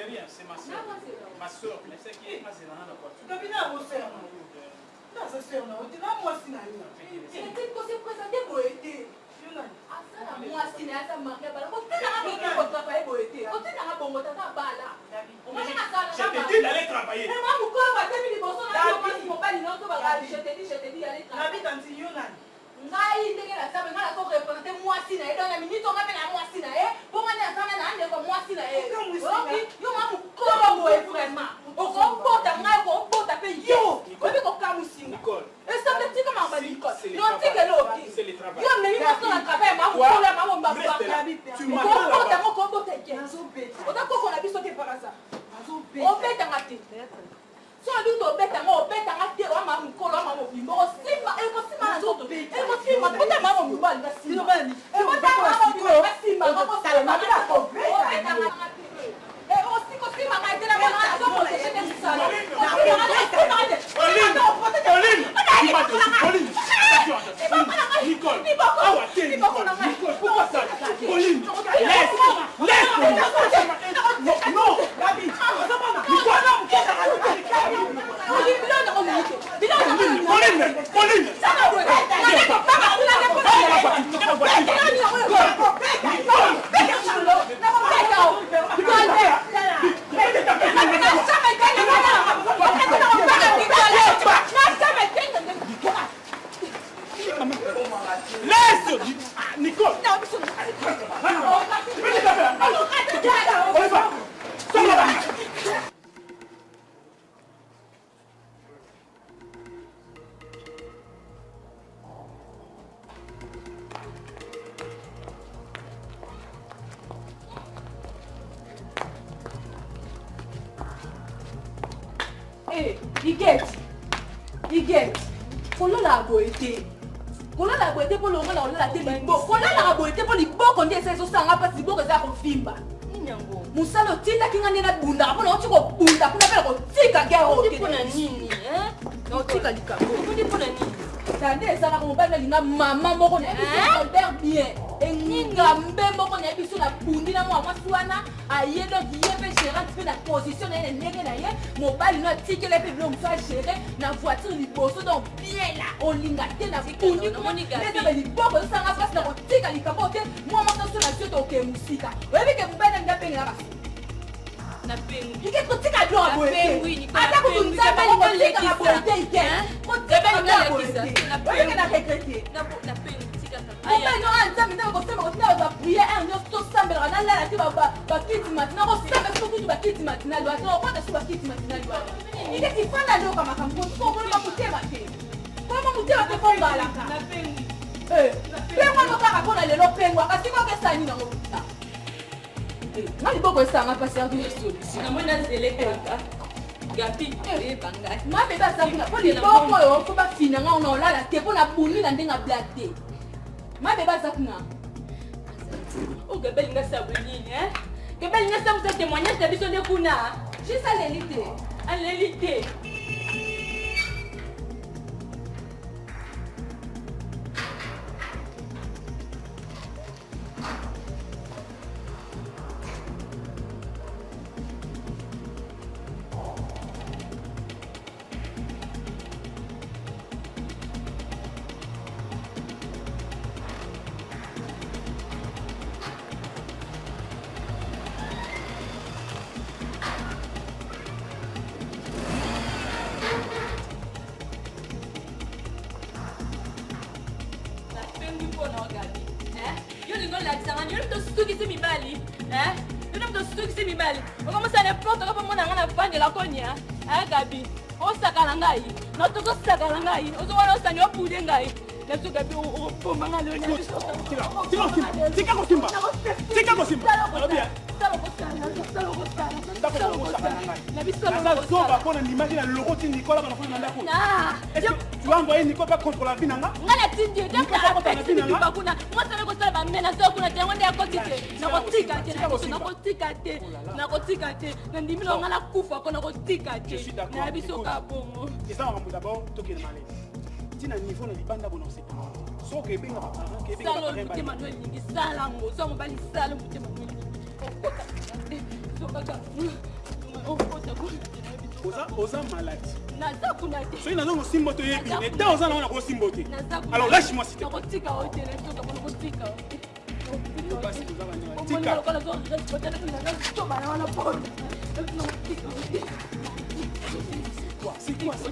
rien, c'est ma soeur. Ma soeur, mais c'est qui est ma soeur. Tu as bien vos soeurs. Non, c'est soeur, non. Tu n'as moi si n'a eu. Il était posé présenter pour aider. Moi si n'a pas marqué. Quand tu n'as pas bon travail pour aider. Quand tu n'as pas bon travail, bala. Je t'ai dit d'aller travailler. Mais moi, mon corps va terminer bon son. Je t'ai dit d'aller travailler. La vie dans ce Yonan. Ngai ndenge na sabe ngala ko représenter mwasi na ye donc na minute on appelle la mwasi na ye pour moi na sana na ande ko mwasi na ye yo ma mukolo mo e vraiment o ko bota ngai ko bota pe yo ko be ko kamusi Nicole et ça te dit comment va Nicole non ti que lo c'est le travail yo mais il va sur le travail ma mukolo ma mo ba tu m'attends là ko bota ke o da ko na biso te par ça o beta ngati so I do to beta ngati o ma mukolo ma mo bimbo o simba e ko simba na zoto e ko simba ko ta ma mo bimbo na simba e ko ta ma mo bimbo na simba ko sala ma bila ko beta ngati e o si ko simba ma tela ko na so ko se te sala Nicole, pourquoi ça? Pauline, non, David, You get. Kolo la boete. Kolo la boete pour le moment on la télé. Kolo la boete pour les beaux qu'on dit c'est ça on a pas si beau que ça qu'on filme. Ninyango. Musalo tinda kinga na bunda. Pour on tiko bunda pour na ko tika garo. Pour na nini hein? Non tika likabo. Pour na nini? Tande ça la ko ba na linga mama moko na biso père bien. Enginga mbembo ko na biso na bundi na mwa mwaswana ayelo diebe gérant pe na position na ndenge na ye mobali no tike le pe blo mfa gérer na voiture liboso donc bien là on linga te na bundi ko monika mais ça liboko ça nga face na ko tika likabote moi mo so na tio to ke musika wewe ke mbena ndapenga basi na pengu ike ko tika do aboe ata ko tunza ba ko tika aboe ike ko tika do aboe na pengu na regrette na pengu Pourquoi non anta mina ko sema ko tina ba prier un yo to sambela na la ti ba kiti matina ko sema ko tu ba kiti matina lo ato ko ta su ba kiti matina lo ike ti fana lo kama kampo ko mo ba kutema te ko mo mutema te ko ngala ka na pengu pengu no ka ko na lelo pengu akati ko ke sani na mo Mali boko sanga passer du solution. Na mona zele kaka. Gapi banga. Ma beba sanga po li boko yo ko ba fina nga ona la te po na buni na ndenga blate. Ma beba zakuna. O gabel nga sabuni hein. Gabel nga sabu témoignage de biso de kuna. Juste à l'élite. À l'élite. Gabi, o sakala ngai, no to sakala ngai, o zo wana sani o pude ngai. Na to Gabi o pomba ngalo ni. Tika ko simba. Tika ko simba. Bien. Salo ko sana. Na bisolo na zoba pona l'image na logo ti Nicolas bana fona ndako. Est-ce que tu vas envoyer Nicolas pas contre la binanga? Ngala tindi donc la bakuna. Moi ça ko sala ba mena so kuna te wonde akotike. Na ko tika te. Na ndimi no ngala kufa ko na ko tika te. Na biso ka bongo. Et ça on va d'abord toquer le malais. Tina niveau na libanda bono c'est pas. So ke benga ba parent ke benga ba Manuel ningi sala ngo so mo bali sala mo te Manuel. Oza malade. Soki nazo kosimba to yebi, mais tant oza na kosimba te. Alors lâche-moi s'il te plaît. Tika. C'est quoi ça?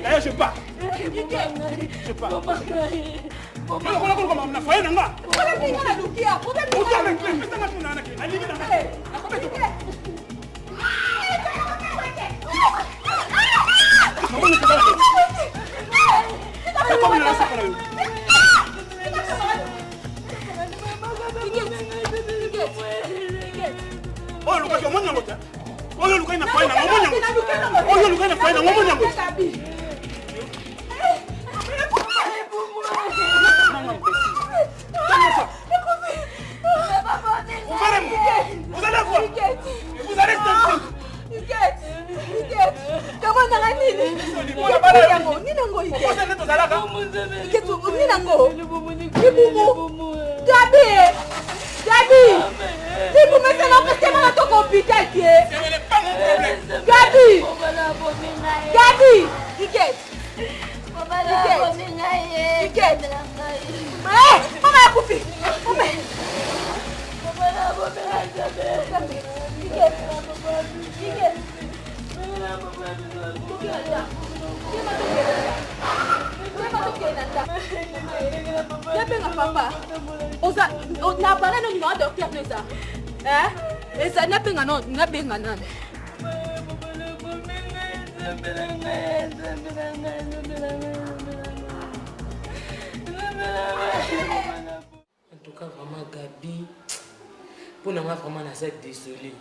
D'ailleurs, je pars. Je pars. En tout cas, vraiment, Gabi, pour nous, vraiment, on est désolé.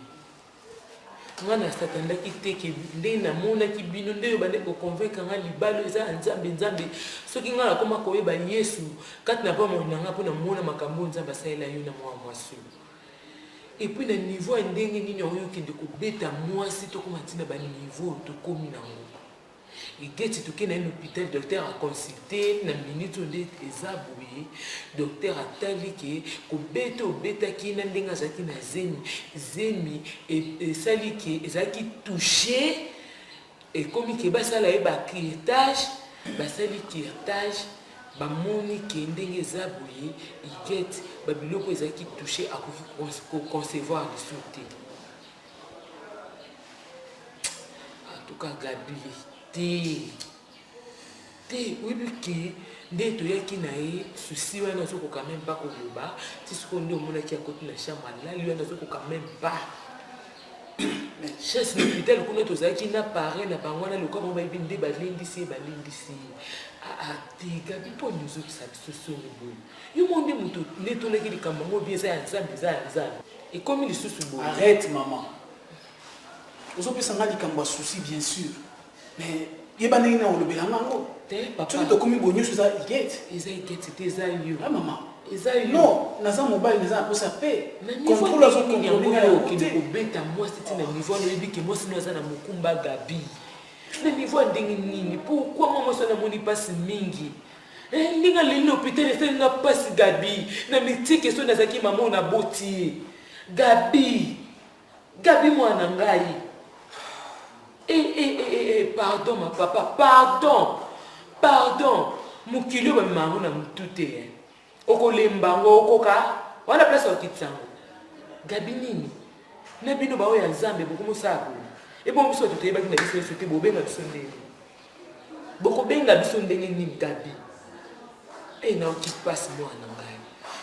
On a s'attendait qu'il était des namons qui bino de bande pour convaincre un libalo ça nzambe nzambe ce qui ngala comme ko yeba Yesu quand na pas mon nanga pour na mona makambo nzambe ça ela yo na moi su et puis le niveau ndenge nini oyo ki de ko beta moi si to comme tina ba niveau to komi nango et geti to ke na hôpital docteur a consulté na minute de ezaboué docteur atali ke ko beta ki na ndenga zaki na zemi et sali ke ezaki touché et comme ke ba sala e ba curtage ba sali curtage ba moni ke ndenge ezaboué et geti ba biloko ezaki touché a ko concevoir de sauter en tout cas Gabi oui qui ndeto yaki na ye souci wana soko quand même pas ko loba ti soko ndo mona ki akoti na chambre là lui wana soko quand même pas chef l'hôpital ko neto zaki na paré na bango na lokwa ba binde ba lindisi te Gabi po nous autres ça so bo yo monde muto neto leki likamba mo bien ça ensemble et comme il sous bo arrête maman ozope sanga likamba souci bien sûr mais yeba ndenge na olobela ngango papa tu komi bonyo ça igete c'était ça yo ah maman Ezaïe. Non, naza mobile naza pour ça paix. Contrôle la zone contrôler qui beta moi c'était un niveau on dit que moi sinon ça na mukumba Gabi. Le niveau ndenge nini pourquoi moi ça na moni passe mingi. Ndinga lino hôpital c'est na passe Gabi. Na mitike so nazaki maman na boti. Gabi moi na ngai. Pardon ma papa, pardon. Mukilo ba maman na mutute. Oko lembango okoka wana place okitsango Gabi nini na bino bawo ya nzambe bokumo sako e bon biso to teba kina biso sote bobenga biso ndenge boko benga biso ndenge nini Gabi na okipasi mwana ngai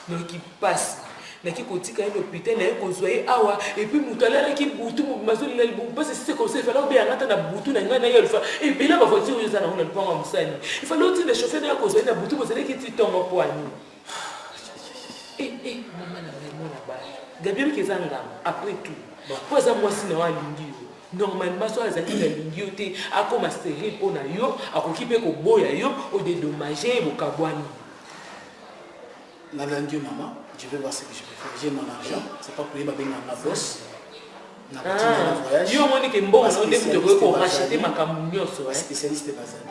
na okipasi na kikotika ino hôpital na ekozwa ye awa et puis mutalala ki butu mazoli la libu parce que c'est comme ça il fallait bien ngata na butu na ngana ye fa et bela ba voiture yo za na ngona lipango musani il fallait otine le chauffeur na kozwa na butu bozele ki titongo poani. Maman n'a vraiment la base. Gabi qui est en gamme, après tout. Pour ça, moi, si nous avons un normalement, soit les acquis de l'ingioté, à comme astérer pour naïo, à occuper au boyayo, ou dédommager au kabouani. Nalangio maman, je vais voir ce que je peux faire. J'ai mon argent, c'est pas pour y avoir ma bosse. Yo moni ke mbongo no nde mutu ko racheter makambo nyonso spécialiste bazali.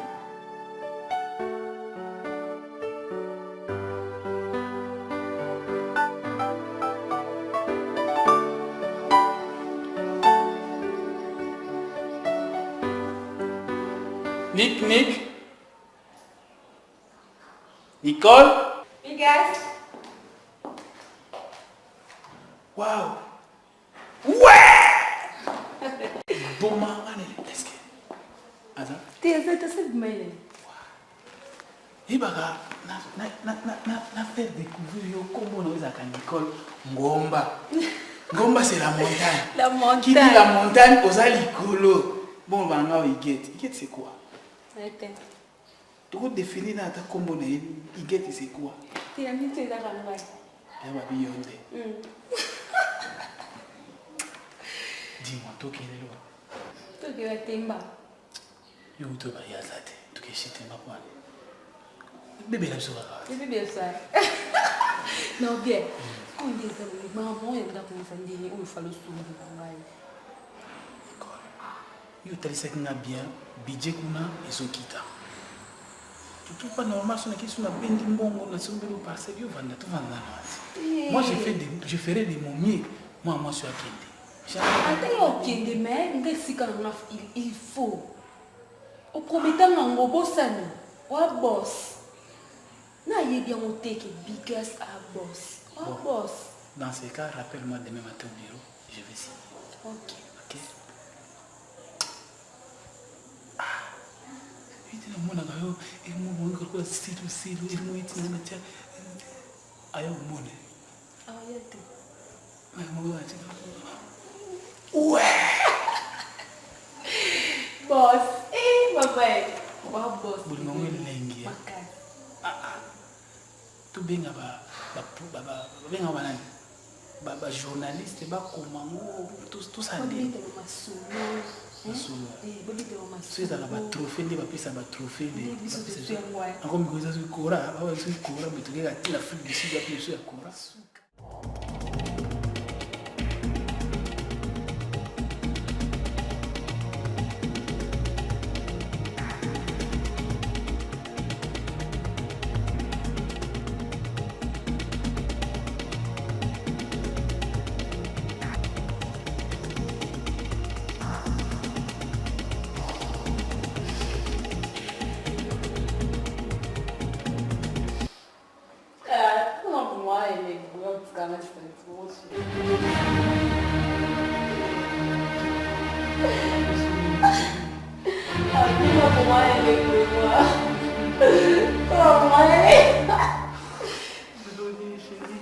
Nick. Nicole. Hey guys. Wow. Ouais. Bon maman, est-ce que Ada? T'es bien. Ibaga na faire découvrir yo comment on a Nicole Ngomba. Ngomba c'est la montagne. La montagne. Qui dit la montagne aux alikolo. Bon banga Iget c'est quoi? Tu peux définir ta combo na Iget c'est quoi? T'es ami tu là là. Ya babi yonde. Dis-moi toi quel est le Toi qui vas temba. Yo to ba ya zate. Tu ke shite mapwa. Bébé la soka. Bébé ça. Non bien. On dit ça le maman il va commencer à dire il faut le soulever bangai. Yo talisa kinga bien budget kuna ezokita. Tout pas normal sur la question na bendi mbongo na sombelo parcelle yo vanda to vanda na. Moi je ferai de mon mieux moi sur Akende. Attends Akende mais ngesika na il faut. Au promettant ngo bossani. Wa boss. Na yebi on take biggest a boss. Wa boss. Dans ce cas, rappelle-moi demain matin au bureau, je vais signer. OK. OK. Iti na mona kayo, imo mo ko silu, imo iti na tia. Ayo mone. Ayete. Ay mo ati. Ouais. Boss. Papa. Wa boss. Buli mo lengi. Makasi. Tu benga benga banani. Baba journaliste ba komango tout ça ndé masolo c'est ça ba trophée ndé ba pesa ba trophée ndé encore mi koza su kora ba su kora mais tu regardes la Afrique du Sud ba plus ya kora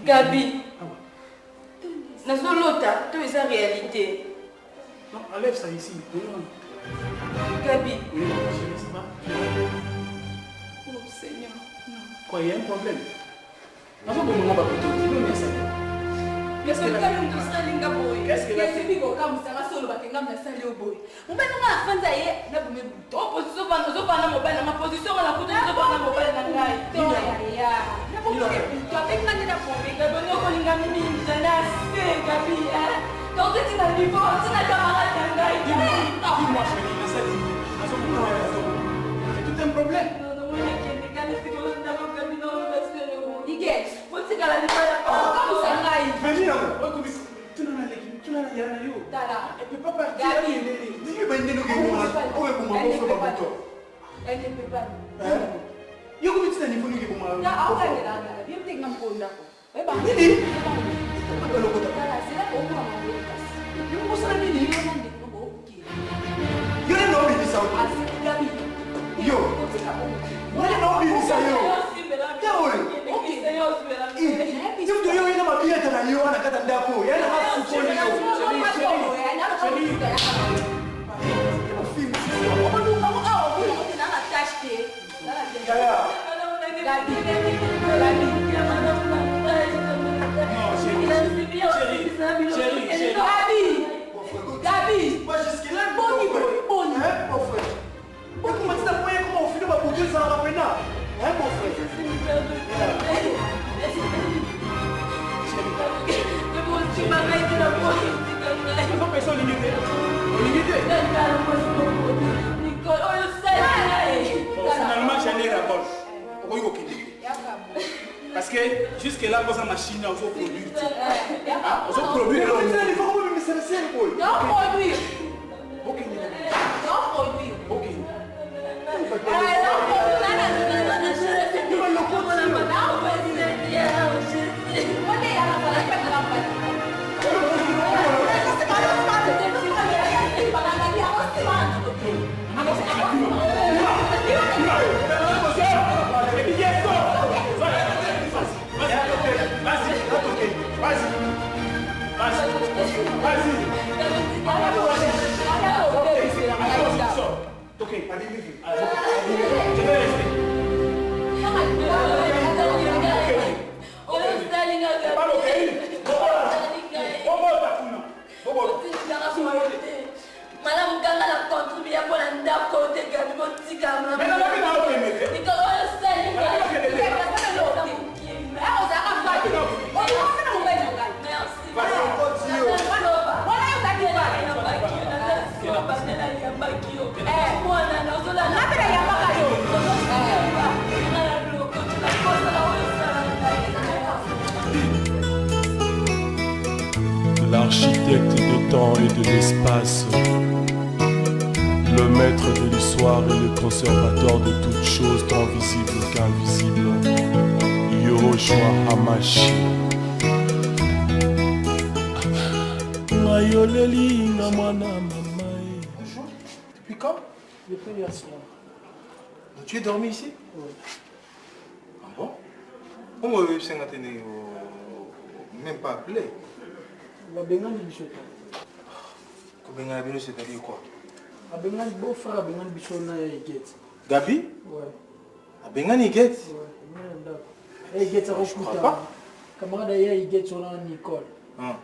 Gabi, Nazolota, tu es en réalité. Non, enlève ça ici. Gabi. Oui, je ne sais pas. Oh Seigneur, non. Quoi, il y a un problème? Non, pas pour moi, pas pour toi. Non, mais ça. Qu'est-ce que la Qu'est-ce que la fille dit? Comme ça va solo, parce que nous sommes au boy. On va nous faire ça hier. Nous avons mis opposition, nous avons pas la mobile, ma position on a coupé, nous avons pas la mobile dans la gueule. Nous avons fait. Tu as fait quand il a formé. Nous avons connu la mimi, Jana, c'est Gabi. Quand tu es dans le niveau, tu n'as pas mal dans la gueule. Dis-moi, chérie, mais ça, c'est tout un problème. Non, non, moi, je ne sais pas si vous avez un Gabi dans le vestiaire. Iguet, vous savez qu'elle a dit pas la parole. Comme ça, là, il venir, tu n'en as l'équipe, tu n'en as rien. Tala. Elle ne peut pas partir. Gabi. Elle ne peut pas. Yo ko bitsa ni funu ke kuma. Ya awa ni la la. Bi mtek ngam ko ndako. E ba. Nini? Tala sila ko ko ma ko kas. Yo ko sala nini? Yo na ndiko ko ki. Yo na no bi sa. Asi Gabi. Yo. Ko tika ko. Yo na no bi sa yo. Ya ore. Okay. Yo to yo ina mabia tana yo ana kata ndako. Ya na hasu ko ni yo. Gabi, boni boni. Mon frère. Comment tu t'as fait comment on finit ma bouteille sans la peine? Mon frère. Personne que jusque-là, quand ça machine, on se produit. On se produit. Non, produire. Ok. Non, produire. Ok. Ok, allez, je vais rester. Madame Ganga a contribué pour un d'accord de Gabi. Mais non, l'architecte de temps et de l'espace, le maître de l'histoire et le conservateur de toutes choses tant visibles qu'invisibles, Yoshua Hamashi. Bonjour, depuis quand? Depuis hier soir. Donc, tu es dormi ici? Oui. Ah bon? Comment vous avez même pas appelé? Babengani Bichota. Comment c'est-à-dire quoi? Babengani beau-frère Babengani Bichona et Gate. Gabi? Ouais. Abengani Gate? Ouais. Et Gate a recruté. Camarade hier Gate sur la Nicole. Ah.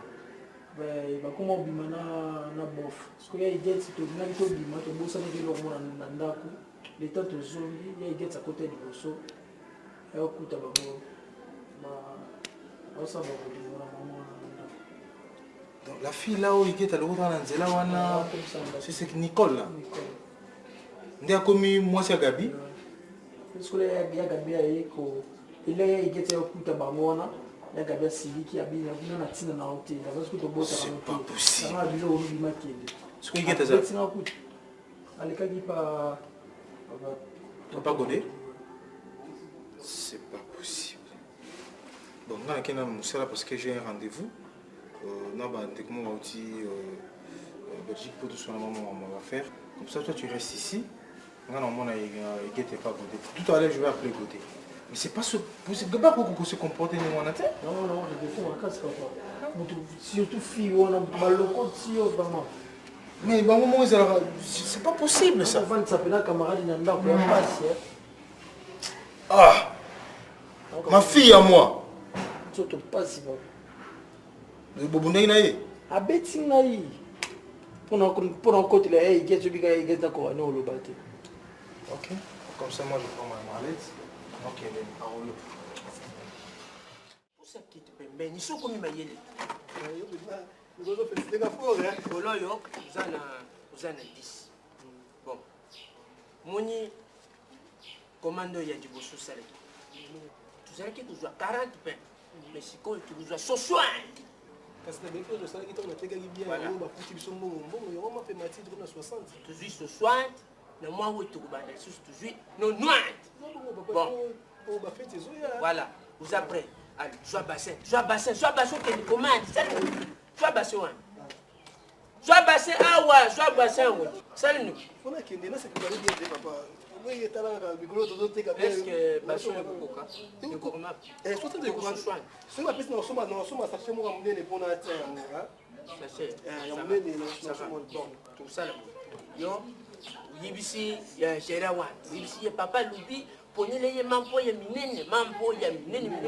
Ben, va comment bimana na bof. Parce que hier Gate to na to bima to bossa na kilo mona na ndako. L'état to zombi, hier Gate à côté du bosso. Et okuta babo. Ba osa ba ko dimona maman. Donc la fille là où il est à l'autre c'est Nicole là. Ndé a commis moi c'est Gabi. Parce que là il y a Gabi aiko. Il est il était okuta bangona. Il y a Gabi Sili qui habite na tina na hôtel. Parce que to bossa. C'est pas possible. Ça va bilo au bima kende. Ce qu'il est ça. Tina okuta. Aleka qui pas Papa Godé. C'est pas possible. Bon, on a qu'un moussa là parce que j'ai un rendez-vous. Non, bah, dès que moi aussi, Belgique pour tout ce qu'on va faire. Comme ça, toi, tu restes ici. Normalement, il n'est pas Godé. Tout à l'heure, je vais appeler Godé. Mais c'est pas ce. C'est pas pour se comporter nous en tête. Non, non, je défends la casse, papa. Surtout fille, on a mal le compte, si, vraiment. Mais bon, moment, c'est pas possible ça. Avant de s'appeler un camarade, il y a un gars qui a passé. Ah! Ma fille à moi. Tu te passes, papa. Le bobouné naïe. A bêtise naïe. Pour un côté, il y a des gens qui ont le bâti. Ok. Comme ça, moi, je prends ma mallette. Ok, mais parole. Pour ça qui te permet, ils sont comme ils m'aillent. Nous avons fait des gaffours, hein. Boloyo, vous en avez 10. Bon. Moni, commando, il y a du beau sous-salé. Tu sais que tu joues 40 pains. Mais si tu joues 60. Parce que les de ça, ils ont été bien. Voilà. On va foutre du son bon. Mais on m'a fait ma titre à 60. Tu joues 60. Le mois où tu joues 90. Bon. Voilà. Vous après. Allez, joue bassin. Joue bassin. Joue bassin qui est commande. Joue bassin. Joue bassin. Ah ouais, joue bassin. Salut nous. On a qu'il y a c'est que vous allez bien, papa. Est-ce que bassin est beaucoup quoi? Le courant. Eh, 60 de courant. Si on a plus dans ça fait moi amener les bons à terre. Ça va. Bon, tout ça là. Yo. Yibisi ya shera wa yibisi ya papa lubi ponele ye mampo ya minene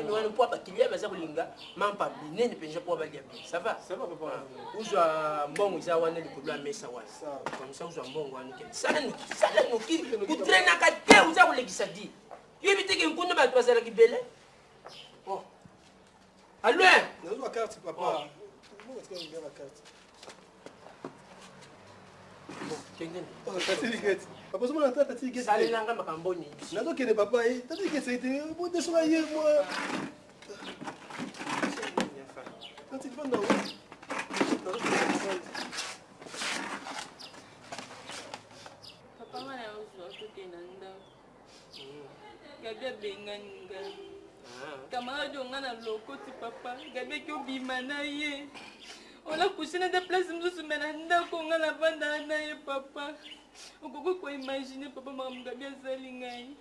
wana po bakilia baza kulinga mampa minene penja po balia ça va papa uzwa mbongo isa wana likolo mesa wa comme ça uzwa mbongo wana ke sala nuki kutrena ka te uza kulekisa di yibite ke nkunde ba twasala kibele oh allo nazo carte papa comment est-ce qu'on vient la carte? Papa, je vais entrer. Salé langa makamboni. Nazo kene papa, t'as dit que c'était bon de soigner moi. Gabi abengani nga. Camarade onga na lokoti papa. Gabi ki obima na ye. On a couché dans des places mosusu mais na ndako onga na banda na ye papa. Okoko ko imaginer papa mama Gabi azali ngai.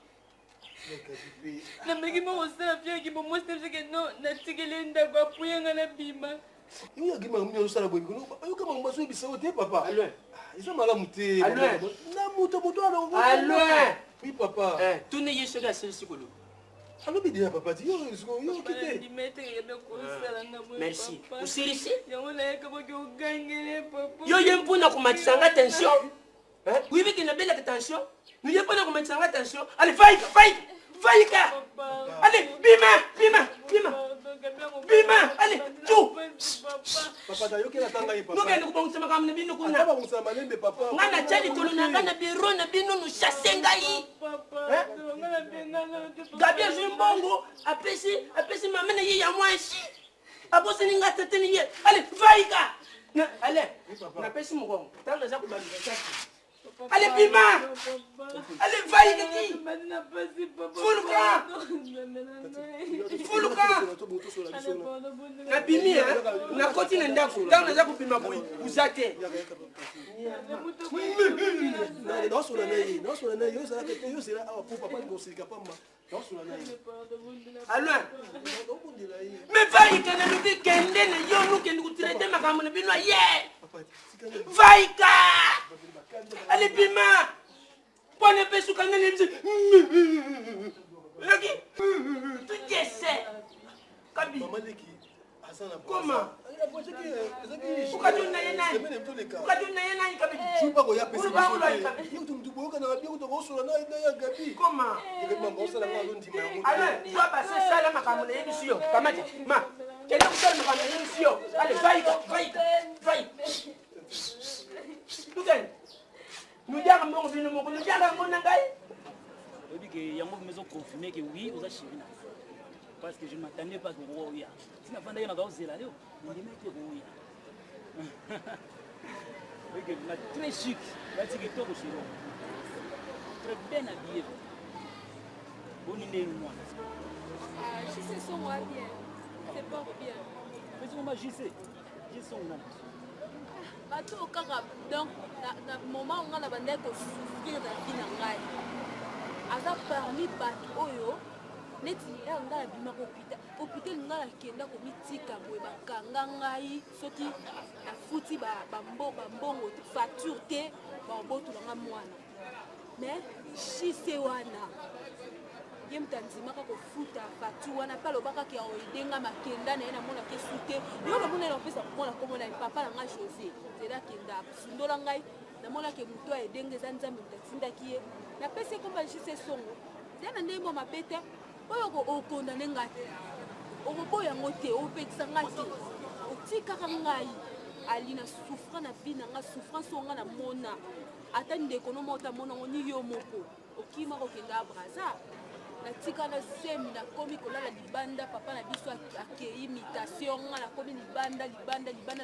Na meki mo osala fia ki bo mo step que non na tikele ndako apuye nga na bima. Yo ya gima mmi osala boy kono. Yo kama mbaso biso te papa. Allô. Ils ont mal à monter. Na moto moto alors. Allô. Oui papa. Tout n'est yé à celle sikolo. Allô bidé papa. Yo quitté. Merci. Vous seriez ici? Yo yem pona ko matisanga attention. Hein? Oui mais qu'il n'a belle attention. Nous yem pona ko matisanga attention. Allez, vaille. Allez, bima. Allez, tout. Papa da yo kela tanga yi papa. Nous gagne ko bongsa makamne bino kuna. Papa bongsa malembe papa. Ngana tshali tolo na ngana biro na bino no chasenga yi. Gabi Zimbongo apesi mamene yi ya mwanshi. Abosi ninga teteni ye. Allez, vaika. Allez. Na pesi mugongo. Tanga za kubandika sasa. Allez, bima. Allez, vaika ki. Fuluka. Na bimi na koti na ndako. Tanga za kubima boy. Uzate. Non sur la naïe, yo ça que yo c'est là pour papa ko sika pamba. Non sur la naïe. Alors. Mais vaika na luki kende na yo nuke ndikutirete makambo na bino ye. Vaika. Allez bima. Pone pesu kanene mzi. Leki. Tu jesse. Kabi. Maman leki. Comment? Pourquoi tu n'as rien? Pourquoi tu n'as rien kabi? Je pas ko ya pesi. Yo tu boka na bien ko sur la naïe ya gabi. Comment? Alors, tu vas passer ça là makambo na yemisio. Kamati. Ma. Kenda kusala makambo na yemisio. Allez, vaika. Tuken. Nous diara mon vino mon nous diara mon ngai. Je dis que yango maison confirmer que oui, vous avez chéri. Parce que je ne m'attendais pas que vous voyez. Si la fin d'ailleurs on a osé là, on dit mais que vous voyez. Oui, que très chic, là c'est que toi chez vous. Très bien habillé. Bonne idée moi. Je sais son moi bien. C'est pas bien. Mais on m'a gissé. J'ai son nom. Bato kaka donc na moment on a bandé ko souffrir na vie na ngai. Aza parmi bato oyo neti ya nga bima ko hôpital nga kenda ko mitika boye bakanga ngai soki na futi mbongo facture te ba boto nga mwana. Mais chise wana ye mtanzimaka kofuta facture wana pa lobaka ki oidenga makenda na ye na mona ke sute yo ba mona na pesa mona komona papa na nga José zela kenda sundola ngai na mona ke muto aidenge za nzambe mtatindaki ye na pesa komba chise songo tena ndembo mapete oyo ko okondane ngati oboya ngote opetisa ngati otikaka ngai ali na souffrance na vie na nga souffrance onga na mona ata ndeko no mota mona ngoni yo moko okima ko kenda braza na tika na sem na komi kolala libanda papa na biso akei imitation nga na komi libanda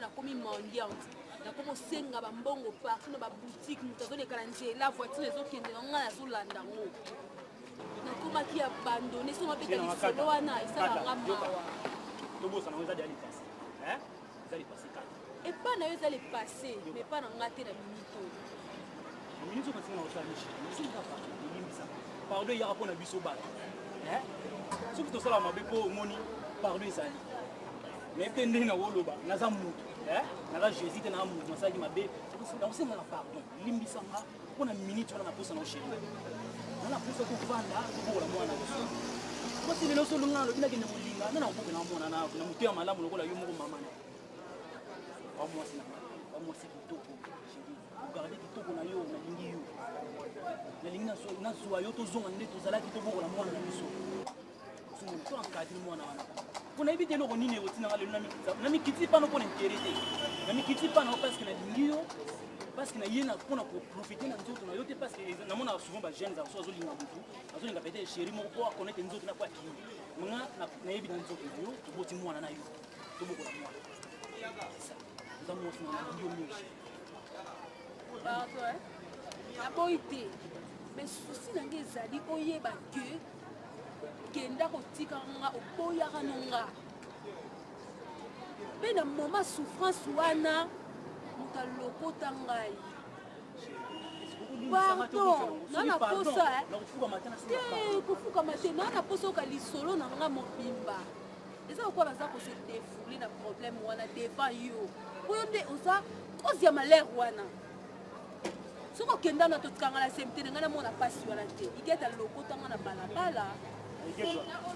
na komi mendiante na komo senga ba mbongo partout na ba boutique mutazoleka na nzela voiture ezokende na nga nazolanda ngo na koma ki abandonné so mapeta lisolo wana esala nga mawa tobosa na eza dali passé hein ezali passé kaka et pas na eza le passé mais pas na nga te na minito minito kasi na osala mishi c'est papa limbisa pardon ya rapona biso ba hein soki tosala mabe po moni pardon ezali mais pe ndenge na woloba naza mutu hein naza Jésus te na mutu nasaki mabe donc c'est na pardon limbisa nga pona minute wana na posa na osheri na posa ko vanda ko la mwana biso ko tile lo solo ngalo bina kende molinga na ko na mwana na mutu ya malamu lokola yo moko mama na moi c'est kitoko chérie garder kitoko na yo na lingi yo na lingi na zuwa yo to zonga nde to zala kitoko la mwana biso so to encadrer mwana wana pour éviter le ronine au tina le na mi kiti pa no pour intérêter na mi kiti pa no parce que na lingi yo parce que na yena pour profiter na nzoto na yo te parce que na mona souvent ba jeunes aso zo linga mutu azo linga peut-être chérie mo pour connaître nzoto na kwa ki nga na yebi na nzoto yo to boti mwana na yo to boko la mwana ça moi c'est yo mieux bah toi aboité mais souci nange ezali oyeba que okenda kotika nga oboyaka nonga mpe na moma souffrance wana moto alokota ngai pardon nana posa te kofukama te nana posa oka lisolo na nga mobimba eza kokuwa naza kose défoule na problème wana devant yo po yo nde oza ozia malere wana soki okenda na totikanga na semte nde ngai namona mpasi wana te igeta lokotanga na balabala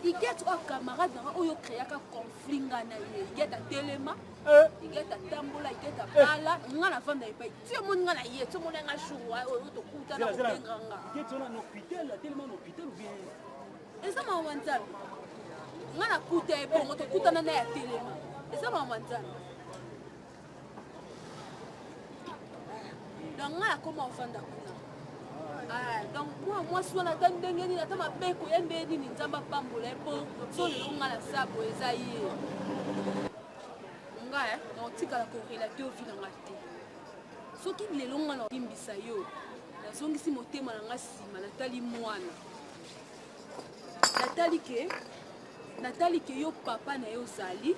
igeta oyo camarade nanga oyo créaka conflit nga na ye igeta telema igeta tambola igeta bala nga na vanda epai ti omoni nga na ye ti omoni nga jour oyo tokuta na kopenganga eza mama nzambe nga na kuta ebongo tokutana na ya telema eza mama nzambe donc nga nakoma ofanda kuna donc mwa mwasi wana ata ndenge nini ata mabeko ye nde nini nzambe apambola mpo so lelo nga na sabo eza ye nga donc tikala korelate ovi na nga te soki lelo nga na olimbisa yo nazongisi motema na nga nsima natali mwana natali ke yo papa na yo ozali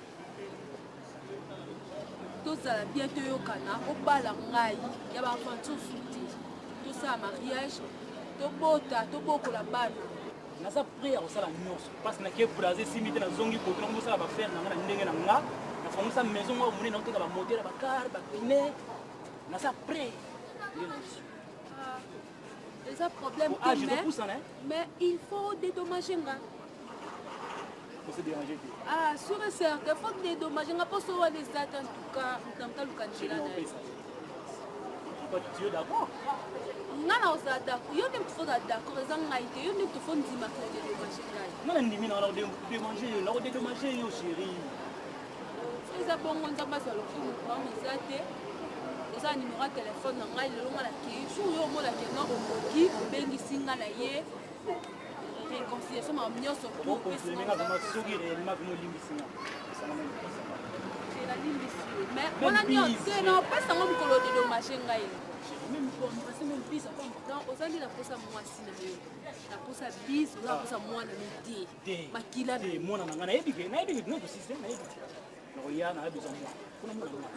tozala bien toyokana obala ngai ya baaventure suti tosala mariage tobota tobokola bana naza prêt ya kosala nyonso mpasi nake brase simi te nazongi koto nango mosala bafere na nga na ndenge na nga nafongisa maison moko monene naoteka bamotere bakare bapene naza prêt eza problème te mais il faut dédommager nga sûr et certain faut dédommager nga mposo wana eza te en tout cas mutaluka nzela na ye nga na ozala d'accord yo nde moto fozala d'accord eza ngai te yo nde moto fo ndimaka na dédommager ngai nga na ndimi nanga nakodédommager yo chéri eza bongo nzambe azwa lokumu pam eza te eza numero ya telefone na ngai lelo nga na kei jour yo omonake nga okoki obengisi nga na ye réconciliation ma nyonso soki réellement vino olimbisinga mais wana nyonso na opesa ngo mokolo dédommage ngai ozali na posa mwasi na yo na posa bis oza na posa mwana mi te makila te mwana na nga nayebi ke bino tosise nayebi te nakoya naya besoin mwana mpona mwana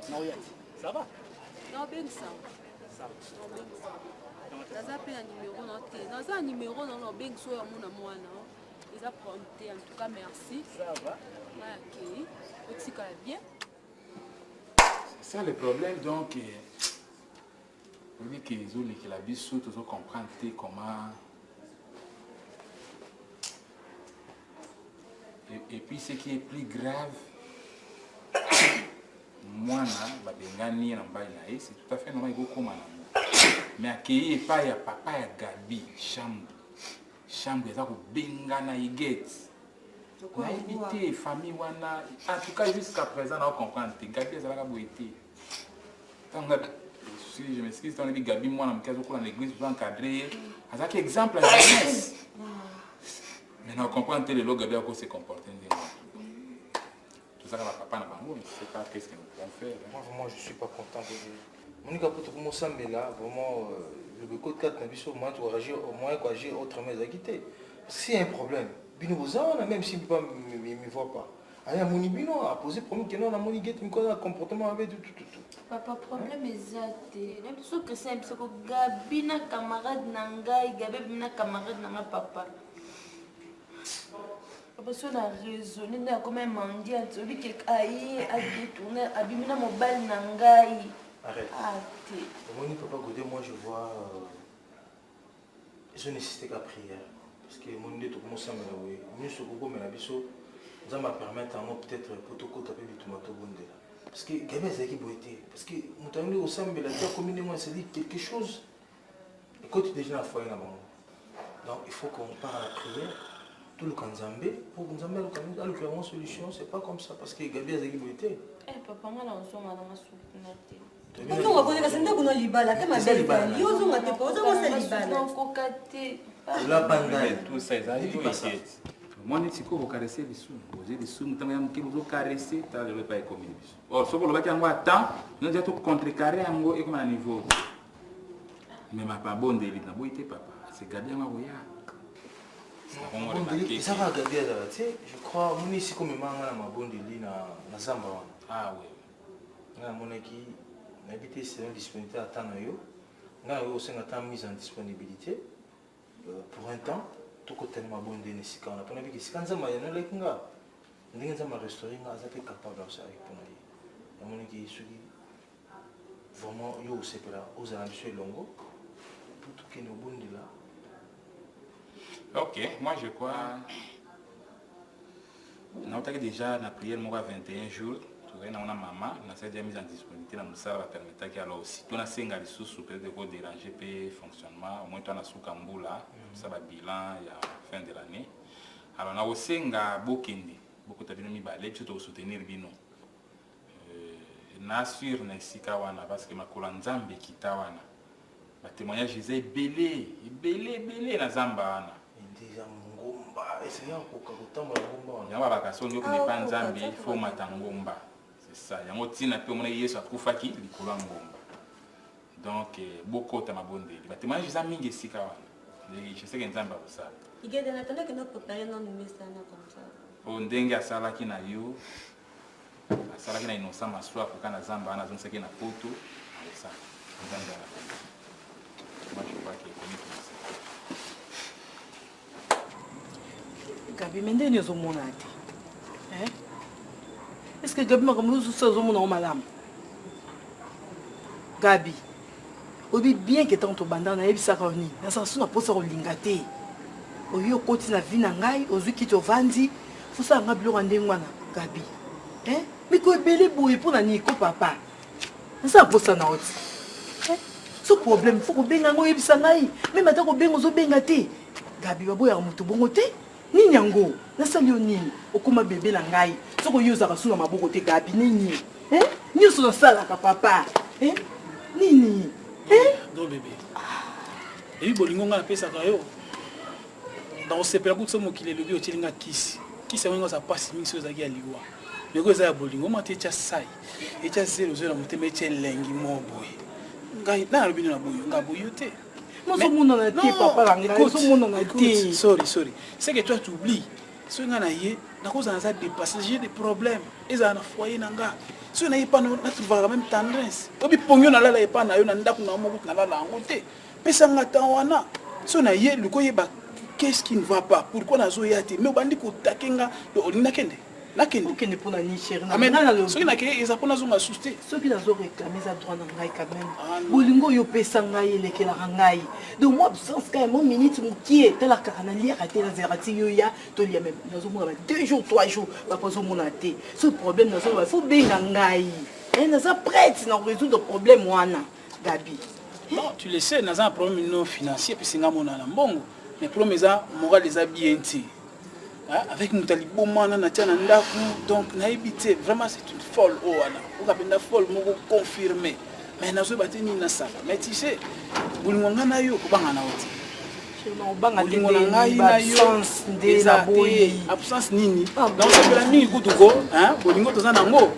nakoya ti ça va naobengisa naza mpe na numero na te naza na numero na obengisa oyo amona mwana eza prompte en tout cas merci ngai akei otikala bien. C'est ça le problème, donc, on dit que les autres, la vie saute, ils comprennent comment. Et puis, ce qui est plus grave, moi, c'est tout à fait normal, il faut comme mais accueillir pas, il y a papa, il y a Gabi, chambre, ils ont bengana, ils guettent. On a évité famille wana en tout cas jusqu'à présent on comprend que Gabi ça va boiter tant si je m'excuse on dit Gabi moi na mkazo kwa l'église pour encadrer ça qui exemple la jeunesse mais on comprend que le Gabi a quoi se comporter tout ça va papa na bango je sais pas qu'est-ce que nous pouvons faire moi vraiment je suis pas content de Monica pour tout ça mais là vraiment le code 4 na biso moi tu agir au moins quoi agir autrement exécuter s'il y a un problème bino bozana même si pas me voit pas aya moni bino a posé problème que non na moni get miko na comportement avec tout papa problème exacté même ce que c'est parce que Gabi na camarade na ngai Gabi na camarade na papa papa so na raisonner na comme un mendiant celui qui a détourné abimina mobile na ngai arrête moni papa Godé moi je vois je nécessite qu'à prière parce que mon Dieu tout commence à me oui nous ce que comme la biso ça m'a permettre à moi peut-être pour tout taper du tomato bonde parce que Gabi c'est qui boité parce que mon temps au semble la terre commune moi c'est dit quelque chose et quand tu déjà la foi là donc il faut qu'on part à la prière tout le Kanzambe pour que Nzambe a le vraiment solution c'est pas comme ça parce que Gabi c'est qui boité papa moi là on soit dans soupe Ozo wakoneka sende kuno libala te mabele yozo ngate pozo mose libala kokate la banga tout ça ça il faut essayer moi ni tiko vous caresser les sous vous avez des sous mutambe yamki vous caresser ta le pas comme il or so bolo bakango attend nous déjà tout contrecarrer yango et comme à niveau mais ma pas bonne de na boité papa c'est garder ma boya Ça va regarder là, tu sais, je crois, mon ici comme manga na mabondeli na zamba wana. Ah oui. Na mona ki na habité c'est une disponibilité à temps yo. Na yo c'est une mise en disponibilité pour un temps tout côté na mabondeli ni sika na pona biki sika nzamba ya na lekinga. Ndenge nzamba restaurant nga za capable de ça pour lui. Na mona ki suki vraiment yo c'est pour là aux ambitions longo pour tout qui nous bondi là. Ok, moi je crois. On a déjà la prière 21 jours. Tu vois, on a maman, on a déjà mise en disponibilité. On a permettre que alors si tu as 5 ressources peut-être pour déranger le fonctionnement, au moins tu as sous Kamboula, ça va bilan il y a fin de l'année. Alors on a aussi un bokende, beaucoup de mis balai, tu dois soutenir bino. Na sûr na sikawana parce que ma kolanzambe kitawana. Ba témoignage est belé na zamba wana. Déjà ngomba essayer kokakutamba ngomba yango bakasongi okunepa nzambe ifo mata ngomba c'est ça yango tina pe omona yesu akufaki likolo ya ngomba donc bokota mabondeli batémoignage eza mingi esika wana je sais que nzambe akosala Igede na tanda kena préparer non mesana comme ça o ndenge asalaki na yo asalaki na innocent maswa akoka na zamba wana azongisaki na poto akosala nzambe anafanda moi je crois que ekoni komisa Gabi, mais ndenge ozomona te? Est-ce que Gabi makambo osusu azomona o malamu? Gabi, obi bien que tant obanda na yebisaka nini? Nasansu na posa kolinga te. Oyo okoti na vi na ngai, ozwi kiti ovandi, fosala nga biloko ndenge wana, Gabi. Miko ebele boye mpo na nini ko papa? Nasala posa na oti. So problème, faut kobenga ngo yebisa ngai. Même ata kobenga ozobenga te. Gabi baboyaka moto bongo te. Nini yango nasali yo nini okoma bebe na ngai soko yo ozaka suna maboko te Gabi nini nyonso nasalaka papa nini do bebe ebi bolingo nga napesaka yo nakosepela kuti so mokili elobi otyelinga kisi yango eza pasi mingi so ozalaki ya liwa meko eza ya bolingo oma te etya sai etya zelo zoyo na motema etya elengi mo boye ngai na nalobi nino na boyo nga boyo te. Sorry. C'est que toi tu oublies. Si on a eu, dépassé, j'ai des problèmes. Ils ont un foyer nanga. Si on a eu pas, on a trouvé la même tendresse. Obi pognon na la pas na yo na ndaku na mo na la ngote. Pesa ngata wana. Si on a eu le koyeba qu'est-ce qui ne va pas? Pourquoi na zo yati? Mais obandi ko takenga yo olina kende. Nakende okende pona ni chéri na nana soki na ke eza pona zo ngasuste soki na zo réclamer za droit na ngai quand même bolingo yo pesa ngai lekela ngai de moi absence quand même minute mukie tela kana lia raté na zerati yo ya to lia même na zo mona 2 jours 3 jours ba poso mona te ce problème na zo ba faut benga ngai na za prête na résoudre problème wana Gabi non tu le sais na za un problème non financier puis singa mona na mbongo mais problème eza moral les bien ti. Avec Moutali Bomana, Natiana Ndaku, donc naïbité, vraiment c'est une folle, oh, on a une folle, on confirmé. Mais n'a pas battu ni na ça. Mais tu sais, Boulinganga na yo, Bangana absence nini. Donc c'est la nuit Goudougo, hein, Bolingo Tozanango.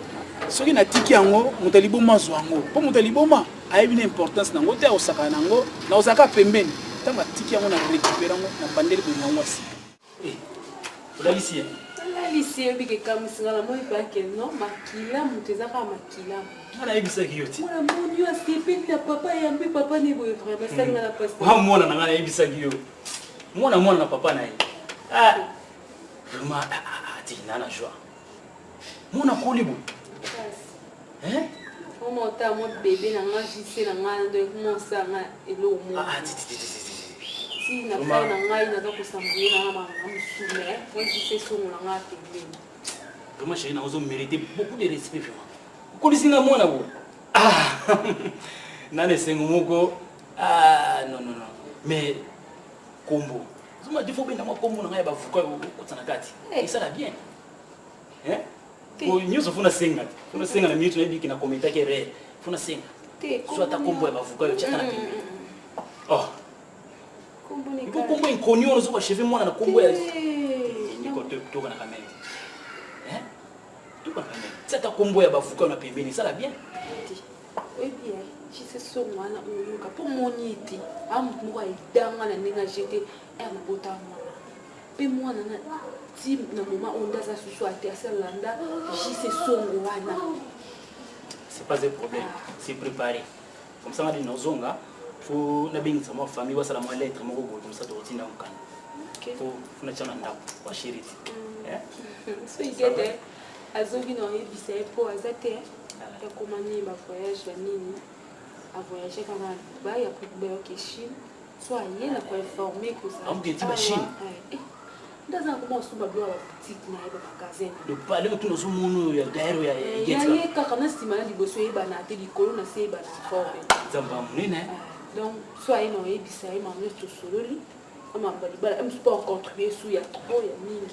Ce qui n'a tiki ango, Moutali Boma Zwango. Pour Moutali Boma, a une importance dans l'hôtel au Sakanango, dans Osaka Pemben. Tant que tiki ango na récupérer na bandel Bolingo aussi. La lycée. La lycée, oui, que comme si la moi pas que non, makila, muteza ka makila. Ana yebisa kiyoti. Mwana moni wa sipi na papa yambi papa ni boy vraiment ça ngala passe. Wa mwana na ngana yebisa kiyo. Mwana na papa na yi. Vraiment tina na joie. Mwana kolibo. On monte à mon bébé na nga jissé na nga de mon sang et l'eau mo. Si na fa na ngai na ko sambuye na mama musumé moi je sais son na nga tebeni vraiment chérie na ozo mériter beaucoup de respect vraiment ko lisinga mona bo nane sengo moko non mais kombo zuma difo bena mo kombo na ngai ba vuka ko tsana kati ça va bien ko nyoso funa senga na mitu na biki na komenta ke re funa senga soit ta kombo ba vuka yo chaka na pembe Iko kombo inconnu on zo ba cheve mwana na kombo ya niko toka na kamera toka na kamera c'est kombo ya bafuka na pembeni ça va bien oui bien je sais son mwana uyoka pour moniti am mwa idanga na ninga jete e mabota mwana mpe mwana na ti na moment oyo nde aza susu ate asalanda jise songo wana. C'est pas un problème, c'est préparé. Comme ça, on a dit nozonga, faut na bingisa ma famille wasala ma lettre moko boy comme ça to tina nkana. Faut na chana ndako wa shiriti. So igete azogi na yebisa po azate ya komani ba voyage nini a voyager kana ba ya pour que Chine soit yena ko informer que ça. On dit machine. Ndaza kuma usuba bwa boutique na yeba magasin. Le palais tout nos munu ya dairo ya ya ye kaka na sima liboso yeba na te likolo na se yeba na forme. Zamba munene. Donc soit ino yebisa ye manger to sololi. Ama balibala am sport contribuer sous ya trop ya mini.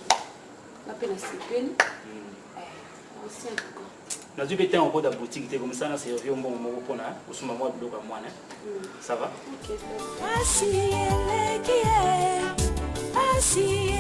Na pena sipeni. Aussi en tout cas. Na tu pété en bas de la boutique comme ça na servi un bon moment pour na usuma moi de l'eau moi ça va? OK. Side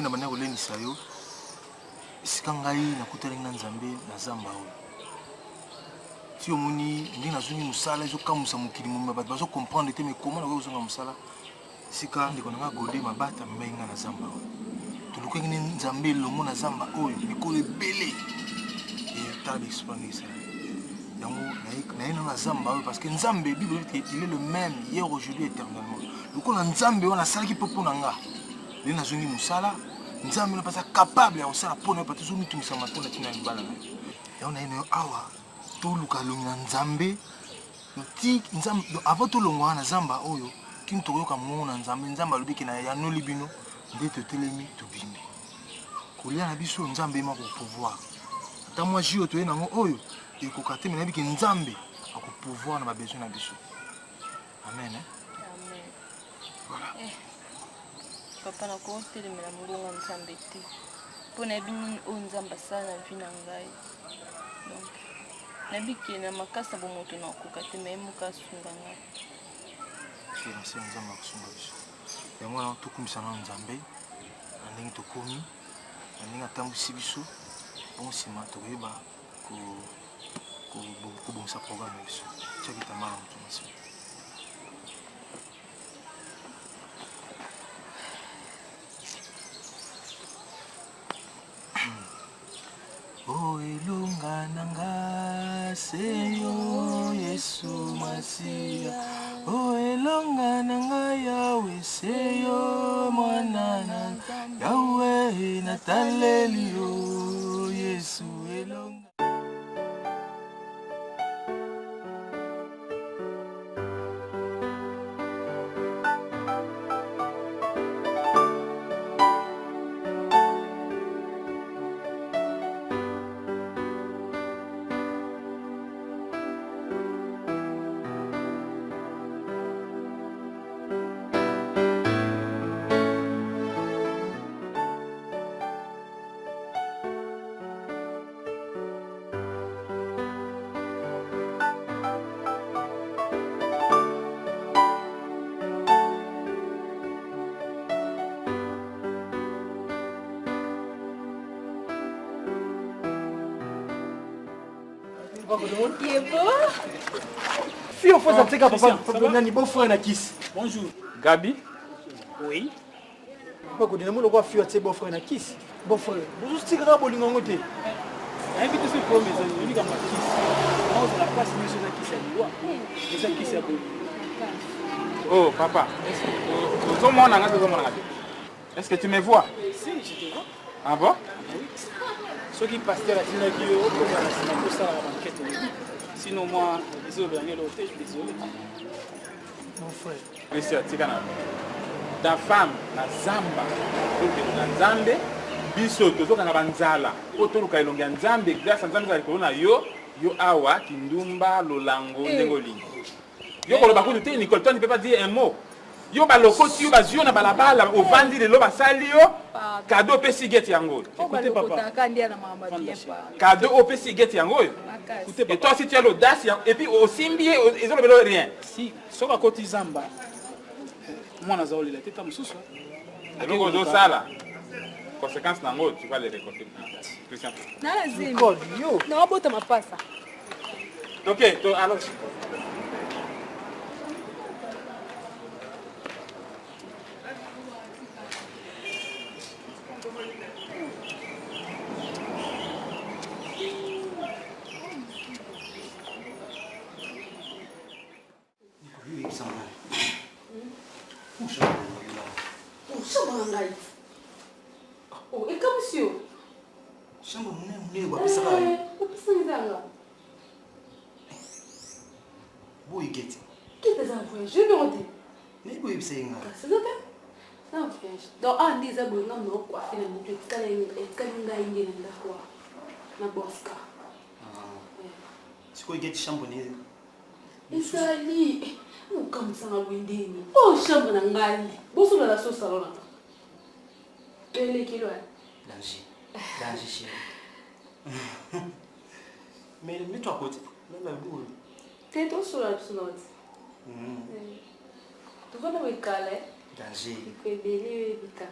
na bana kolenisa yo esika ngai nakutani na Nzambe na zamba oyo ti omoni ndenge nazongi mosala ezokamusa mokili moma bato bazocomprendre te mais comment nakoki kozonga mosala esika ndeko na nga Gode Mabata amemaki nga na zamba oyo tolukaki ne Nzambe elongo na zamba oyo mikolo ebele etala baexploit ndenge esala yango naye na zamba oyo parce que Nzambe Bible dit il est le même hier aujourd'hui éternellement lokola Nzambe wana asalaki mpe mpo na nga nde nazongi mosala Nzambe napasa capable ya kosala mpo na yo pate ozomitumisa matona ntina libala na yo yango naye na yo awa toluka longi na Nzambe avant tolongwa na zamba oyo kini tokoyoka mongo na Nzambe Nzambe alobiki na yanoli bino nde totelemi tobimi kolia na biso Nzambe ema kopouvoir ata mwa ji oyo toye nango oyo ekoka te me nayebiki Nzambe akopouvoir na babesoin na biso amen voilà papa nakotelemela molongo Nzambe te mpo nayebi nini oyo Nzambe asala na vi na ngai donc nabiki na makasa bomoto nakoka te me ye moka asunga ngai merci Nzambe akosunga biso yango wana tokumisa na Nzambe na ndenge tokomi na ndenge atambwisi biso bon nsima tokoyeba kobongisa programme na biso tiaki tambala moto na nsima O elonga nanga seyo Yesu Masia O elonga nanga Yawe seyo mwana na Yawe nataleli yo Yesu elonga Si on fait ça, c'est papa, nani beau frère na kiss. Bonjour. Gabi? Oui. Papa, quand on a fait ça, beau frère na kiss. Beau frère. Vous aussi grand bolingo ngote. Invite ce premier ami, lui comme kiss. On la place monsieur na kiss à loi. Et ça kiss à bolingo. Oh papa. Est-ce que tu me vois? Si, je te vois. Ah bon? Ceux qui passent à la télé, sinon moi, désolé, je suis désolé. Mon frère. Christian, ta femme, na zamba, na nzambe, biso tozoka na banzala, otoluka elonga nzambe, grâce à nzambe za yo, yo awa kindumba lolango ndengoli. Yo koloba ko te Nicole, toi ne peux pas dire un mot. Yo ba lokoti yo bazio na balabala au vandi le loba sali yo cadeau pesi get yango. Écoutez papa. Cadeau au pesi get yango. Écoutez papa. Et toi si tu as l'audace et puis au simbi ils ont le rien. Si soka koti zamba. Moi na zaoli la teta mususu. Alors on doit ça là. Conséquence nango tu vas les récolter. Christian. Na Nicole yo. Na bota mapasa. OK, alors donc ah ndiza bonga moko afina mutu etikalinga ingene ndakwa na boska sikoyo get chambre ni isali ukamsanga lwendeni oh chambre na ngali bosola la sauce salona ele kilo danger chérie mais mets-toi à côté là la boule t'es tout sur la sonate tu vas le caler danger que belle bika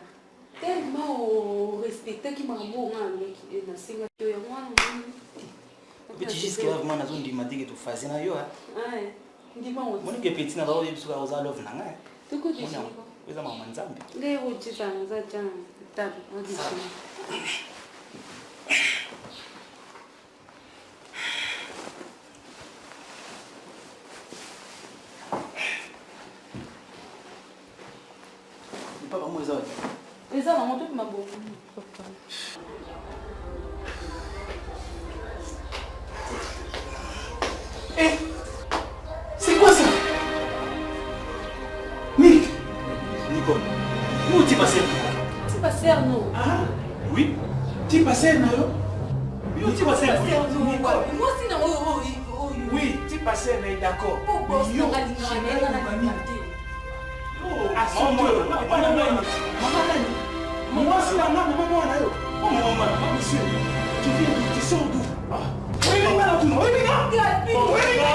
tellement respectaki makambo nga nasenga to ya mwana petit jusque là vraiment nazo ndima te ke to phase na yo ndima moni ke petit na ba o yebiso ka oza love na nga toko je weza mama nzambe leo jitanga za jana tabu hadi papa moi ça eza na moto pe mabo C'est quoi ça? Nick. Nicole. Où tu passes? Tu passes non? Ah oui. Tu passes non? Oui, tu passes. Nicole. Moi aussi non. Oui, tu passes mais d'accord. Yo. Ah, son Dieu. Moi aussi là, maman là yo. Oh maman, monsieur. Tu viens d'où? Tu sors d'où? Ah. Oui, mais là tout. Oui, mais là.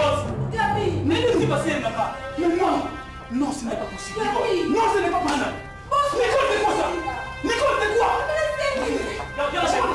Gabi. Mais ne dis pas ça là-bas. Mais non. Non, ce n'est pas possible. Non, ce n'est pas possible. Nicole, c'est quoi ça? Nicole, c'est quoi? Viens, c'est quoi?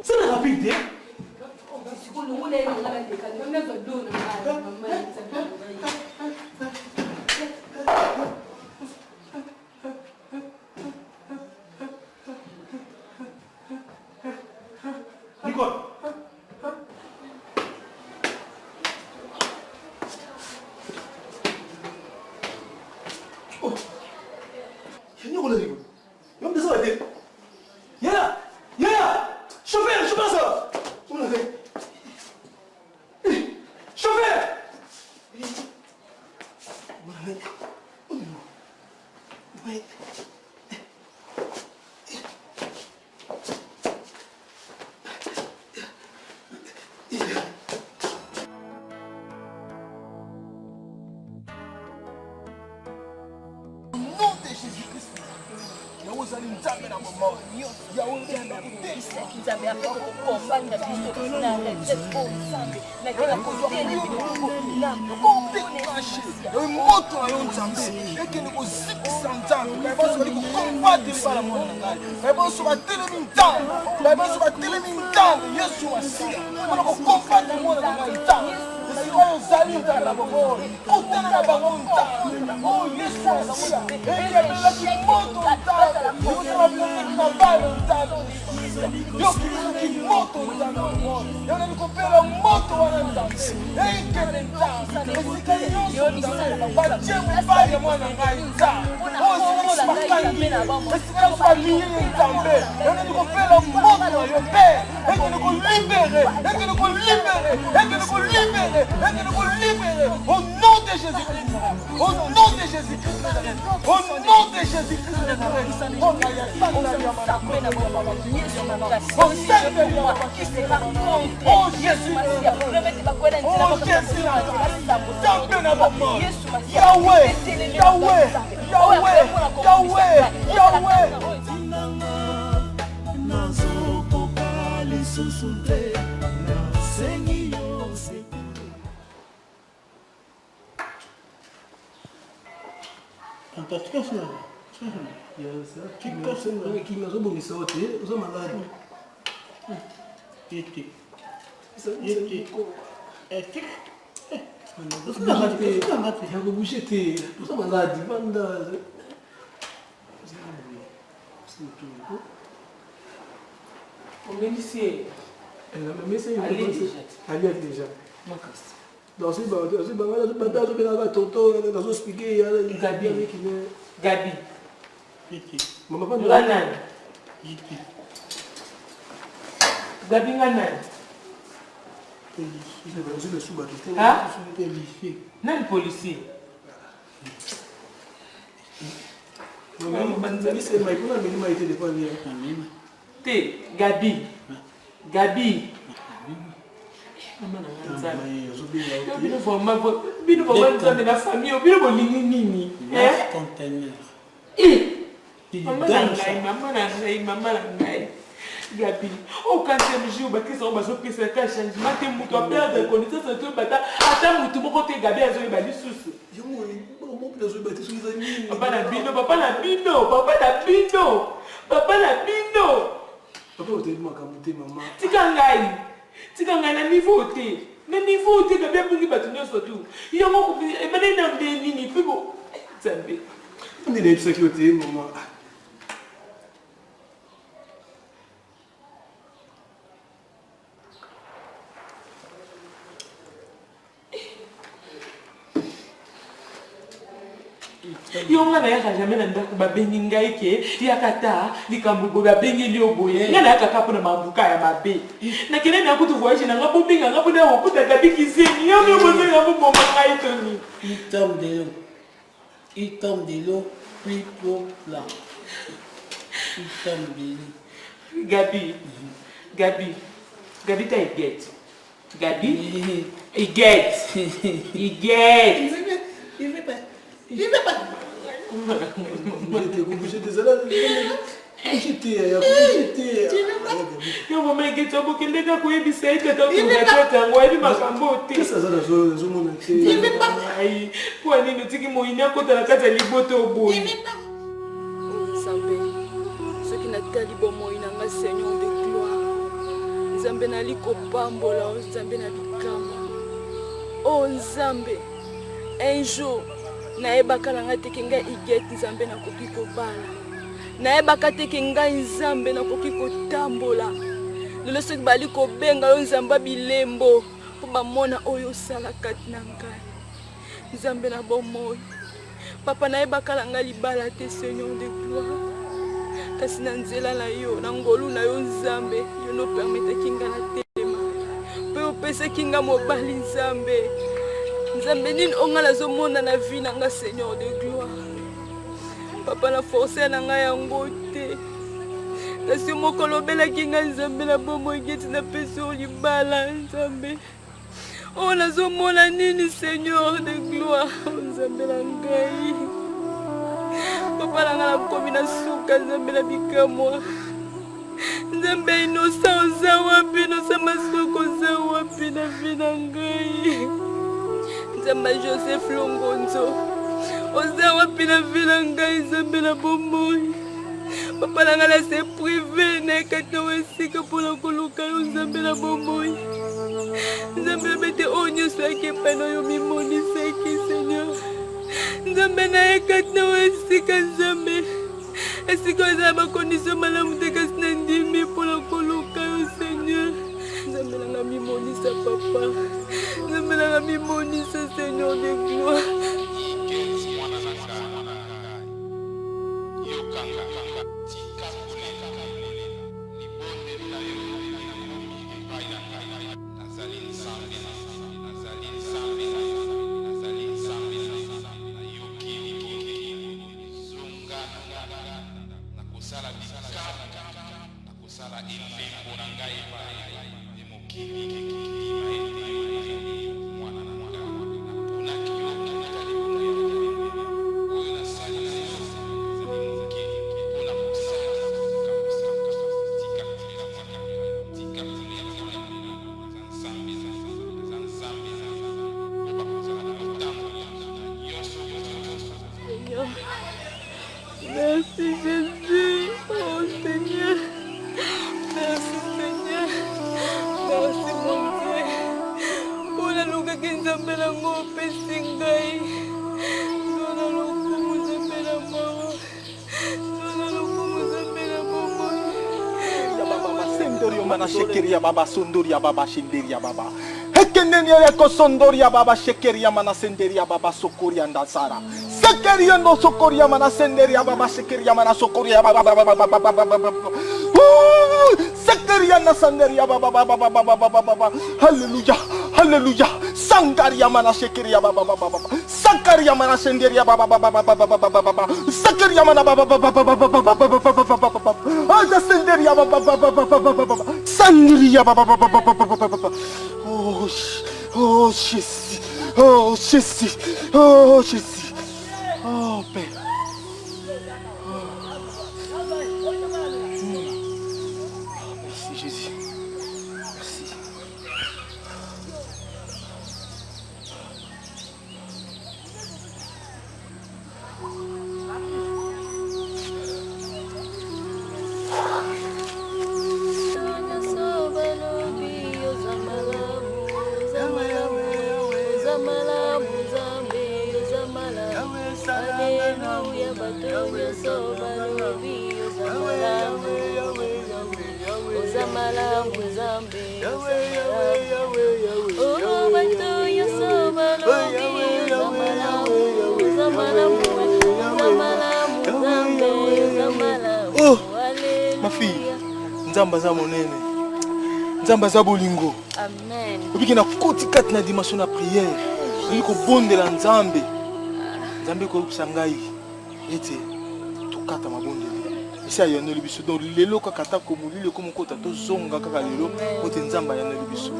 C'est la rapide. Nicole. Oh. Je n'ai pas de même des autres. Yaya! Yaya! Chauffeur, ça! On l'a fait. Chauffeur! On l'a fait. Oui. moto na yo nzambe ekende kozikisa nzambe baye bonso bali kokombateli bala mwana na ngai baye bonso batelemi ntango baye bonso batelemi ntango yesu masila mpona kokombatela mwana na ngai ntango esika oyo ozali nzambe na bango otana na bango ntango oyo yesu masila ekebelaki moto ntango yosalabelaki na bale ntango yokilisaki moto ntango yonani kopela moto wana nzambe ekende ntango esika nyonso nzambe batie mobali ya mwana ngai nzambe oyo esika makangi esika nyonso baliyeye nzambe yonani kopela moto na yo mpe ekende kolibere ekende kolibere ekende kolibere ekende kolibere au nom de Jésus-Christ au nom de Jésus-Christ au nom de Jésus-Christ oh Jésus, oh Jésus, Yahweh, Yahweh, Yahweh, Yahweh, Yahweh. déjà. Dans ce Gabi. Maman pas Gabi Ganan. Nan policier. Gabi. Gabi. La famille, Gabi, au quatrième jour, qui sont basés pour ce cas changement, tu as perdre connaissance de tout bata. Attends, tu m'as côté Gabi a joué bali sous. Papa na bino, papa na bino, papa na bino, papa na bino. Papa au téléphone kamuté maman. Tikangai na niveau te. Na niveau te Gabi a pris bâtonnier surtout. Il y a mon copain, et maintenant il a nini puis bon. Zambe. On est des sécurité maman. Yonga na yaka jamais na ndako babengi ngai ke yakata likambugo babengi lioboye ngana kaka pona mambuka ya mabe na kene na kutu voyage na ngapo binga ngapo na okuta Gabi kiseni yonga bozo ngapo moma ngai toni il tombe de l'eau puis pour là il tombe de l'eau. Gabi ta get Gabi il get il veut pas. Un jour, naebaka nanga teke ngai igeti nzambe nakoki kobala naebaka teke ngai nzambe nakoki kotambola lelo soki bali kobenga yo nzambe bilembo mpo bamona oyo osala kati na ngai nzambe na bomoi papa naebaka nanga libala te seigneur de gloire kasi na nzela na yo na ngolu na yo nzambe yo nopermetaki nga na telema mpe opesaki nga mobali nzambe nzambe nini onga nazomona na vie na nga seigneur de gloire papa na force na nga yango te kasi mokolo obelaki nga nzambe na bomoi geti napesi oyo libala nzambe oyo nazomona nini seigneur de gloire nzambe na ngai papa na nga nakomi na suka nzambe na bikamwa nzambe inosa oza wapi inosa masoko oza wapi na vie na ngai nzambe Joseph Longonzo oza wapi na vie na ngai nzambe na bomoi papa na nga na se privé naekati na esika mpona koluka yo nzambe na bomoi nzambe bete oyo nyonso yaki epai na yo mimonisaki seigneur nzambe naekati na esika nzambe esika oyo eza na bakondisio malamu te kasi na ndimi mpona koluka yo seigneur nzambe na nga mimonisa papa nzambe na nga mimonisa seigneur de gloire Mwana nzambe nango opesi ngai zona lokumu nzambe na mama zona lokumu nzambe na mama Sendoria mana shekeria baba sondoria baba shenderia baba Hekenenia yako sondoria baba shekeria mana senderia baba sokoria ndasara Sekeria no sokoria mana senderia baba shekeria mana sokoria baba Sekeria na senderia baba Hallelujah Hallelujah Sangaria mana shekeria baba Sangaria mana senderia baba Sekeria mana baba Senderia baba Sangria baba Oh Jésus Oh Jésus Oh Jésus Oh Père Merci Jésus Merci Oh, ma fille, nzamba za monene, nzamba za bolingo. Amen. Obiki na koti kati na dimension na prière. Obiki ko bondela nzambe. Nzambe ko kusangai. Ete tukata mabonde. Isa yoneli biso donc lelo kaka ko mulile ko mokota to zonga kaka lelo ote nzamba yoneli biso.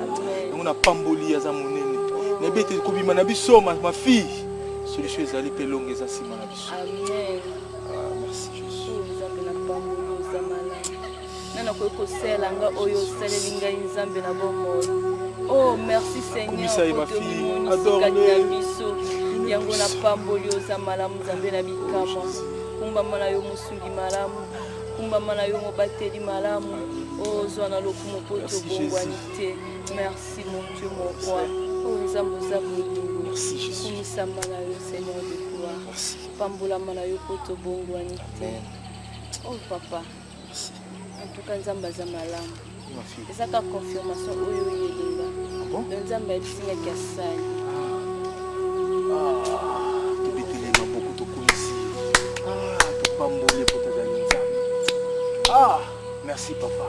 Donc na pamboli ya za monene. Na bete ko bima na biso ma fille. Solution ezali pe longue za sima na biso. Amen. Merci Jésus. Nzambe na pamboli ozamala. Nana ko koselanga oyo selelinga nzambe na bomo. Oh merci Seigneur. Ma fille, adore-le. Yango na pamboli ozamala nzambe na bikama. Kumba mana yo musungi malamu. Kumba mana yo mobateli malamu. Oh zwana lokumu poto bongwanite. Merci mon Dieu mon roi. Oh nzambe zaboli. Merci Jésus. Kumisa mana yo Seigneur de gloire. Merci. Pambola mana yo poto bongwanite. Oh papa. Merci. En tout cas nzambe za malamu. Ma fille. C'est ça ta confirmation oyo yelinga. Bon? Nzambe abisinga kasai. Tu bétélé ma beaucoup de connaissi. Tu pambole pour ta nzambe. Merci papa.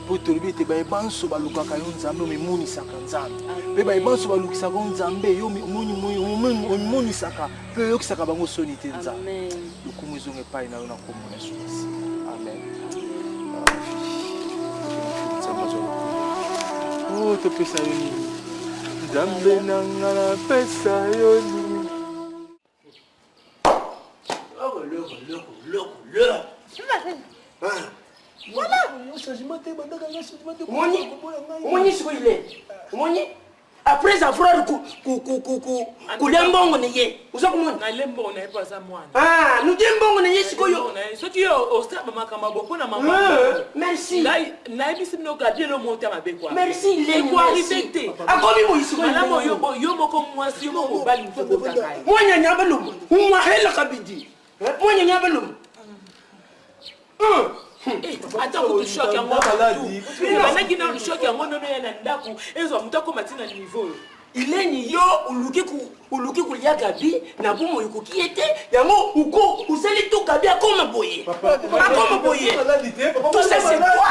Pour te lever te ba banso ba lukaka yo nzambe me moni saka nzambe. Pe ba banso ba lukisa ko nzambe yo moni saka. Pe yo kisaka bango soni te nzambe. Amen. Lokumu zonge pai na yo na komona sosi. Amen. Oh, te pesa yo nini nzambe nanga na pesa yo nini Voilà. Omoni siko ile. Omoni après avoir kulia mbongo ne ye. Uza kumona. Na lembo na epa za mwana. Ah, nous mbongo ne ye siko yo. Soki yo ostaba makama boko na mama. Merci. Na ebisi no ka bien le monter ma bekwa. Merci les ko arriver. Akomi mo isiko. Malamo yo moko mwasi yo moko bali mfoko takai. Mwanya nyabelum. Umwa hela kabidi. Mwanya nyabelum. Attends, tu choques en moi. Tu vas qui dans le choc en moi, non, ils ont monté comme à niveau. Il est ni yo, uluki kulia gabi, na bumo yuko kiete, yango uko, useli tout gabi à comme boyer. Comme boyer. Tout ça c'est toi.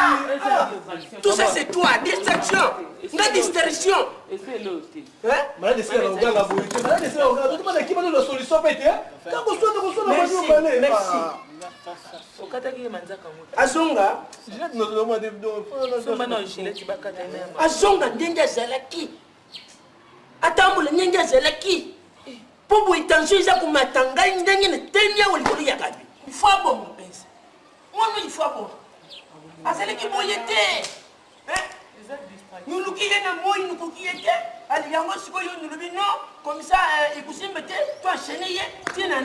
Tout ça c'est toi, distraction. La distraction. Et c'est l'autre. Hein? Malade c'est la ganga boyer. Malade c'est la ganga. Tu m'as dit qui m'a la solution pété. Quand vous soyez merci. Azonga azonga ndenge azalaki atambula ndenge azalaki mpo boye tension eza komata ngai ndenge na telemi awa likolo ya kabi ifo abongo mpenza mwana ifo abongo azalaki boye te nuluki ye na moi nukoki ye te ali yango sikoyo nulubi no komisa ekusimbe te to enchaîne ye tie na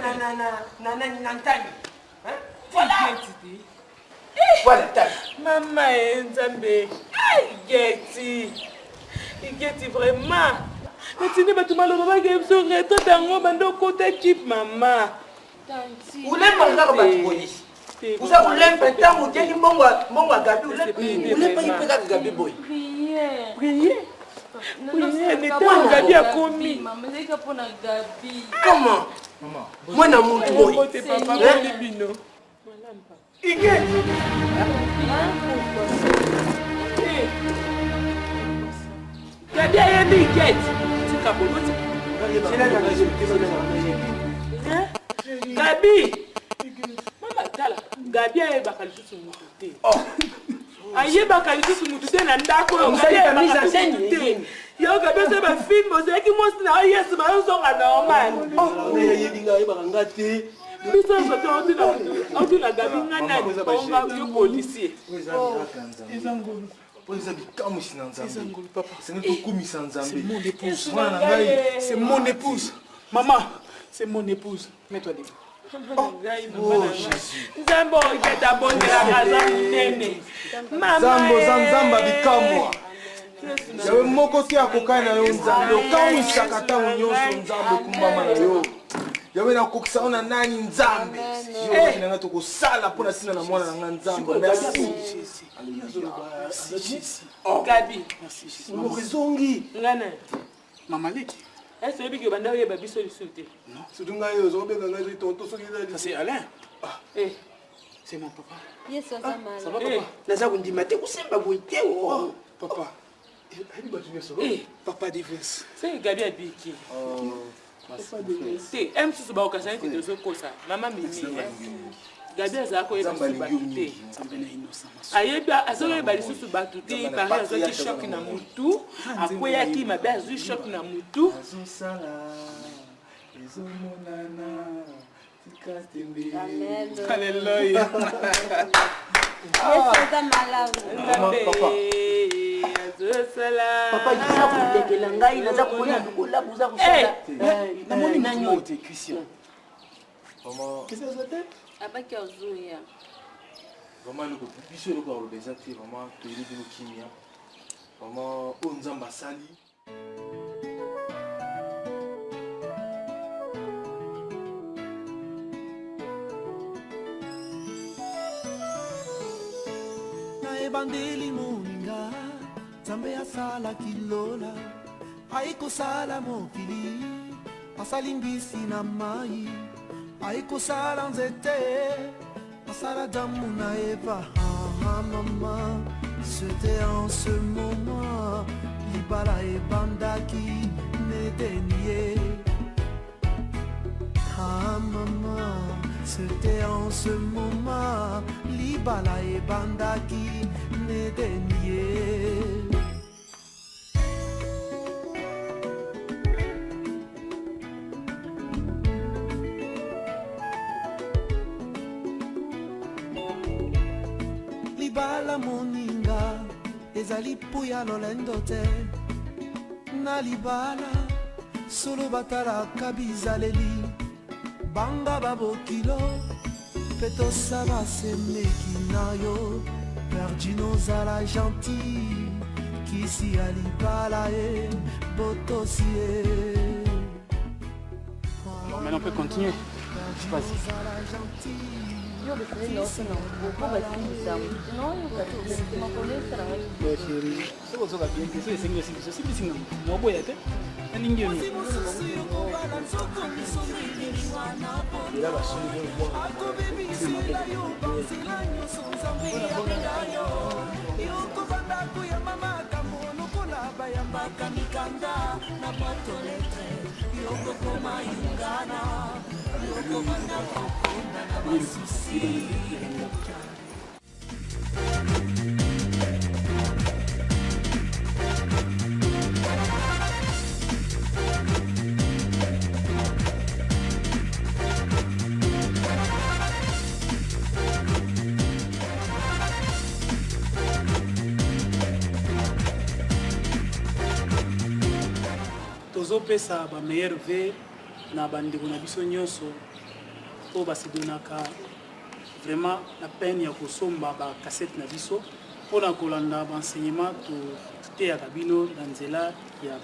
ntani. Voilà. Voilà, Maman, Nzambe. Igeti vraiment. batindi bato maloba bakebiso retraite yango bando kota équipe mama ulemba ngaka bato boye uza ulemba ntango otiaki mbongo ya gabi ulemba ye mpe kaka gabi boye prier Gabi a commis. Comment? Moi, na monte boy. Ige. Gabi a aimé Ige. Gabi. Mama tala. Gabi a bakali sur mon côté. Aye bakali sur mon côté na ndako. Yo Gabi c'est ma fille, moi c'est qui moi na yes ma so normal. Oh, mais yinga ibanga te. Biso so to na Gabi ngana onga yo policier. Ezangolo. Poza bikamu sinanza. Ezangolo papa. C'est notre commissaire Nzambe. C'est mon épouse. C'est mon épouse. Maman, c'est mon épouse. Mets-toi debout. Oh Jésus. Nzambo ngeta bondela kaza nene. Nzambo Nzamba bikamwa. Yawe moko ti akokana na yo Nzambe. Okawisaka tango nyonso Nzambe kumbama na yo. Yawe na kokisa ona nani Nzambe. Yo kinanga tokosala mpona sina na mwana na Nzambe. Merci. Jésus. Oh Gabi. Merci Jésus. Mokezongi. Ngana. Maman Leki. Est-ce que tu vas aller babiso lisute? Non. C'est donc yo zo benga ngai tonto soki Ça c'est Alain. Eh, c'est mon papa. Yes, ça va mal. Ça va papa? Naza kundima te kusemba boite o. Papa. Papa divorce. c'est Gabi a biki. Papa divorce. C'est M sous ba okasa te dozo kosa. Maman mimi. Gabi azako ye batute. Ayeba azoye ba lisusu batute par exemple qui choc na mutu. Akoya ki mabe azu choc na mutu. Azosala. Ezomonana. Tikatembe. Alléluia. Papa isa kutekela ngai naza kuona dukola kuza kusala. Na moni nanyo te Christian. Maman. Qu'est-ce que ça tête? Abaki azuya. Maman le biso le ko bezati maman to ile bino kimia. Maman o Nzamba sali. Ebandeli moninga Nzambe asala kilola aikosala mokili asali mbisi na mai aikosala nzete asala damu na Eva mama c'était en ce moment libala ebandaki nedenie mama c'était en ce moment libala ebandaki nedenie. Libala moninga ezali puya lolendo te na libala solo batalaka bizaleli banga babokilo petosa basemeki na yo Perdino zala gentil kisi alibala e botosie. Maintenant on peut continuer. Vas-y. Yo besele no sana ko basinza no yo kati makolesa na ngai. Yo chérie. Soko soka bien que c'est single single c'est single. Mo boya te. Alingi yo. Ila ba sulu bo. tozopesa ba meilleur ve na bandeko na biso nyonso oyo basidonaka vraiment na peine ya kosomba ba cassette na biso mpona kolanda baenseignement toteyaka bino na nzela ya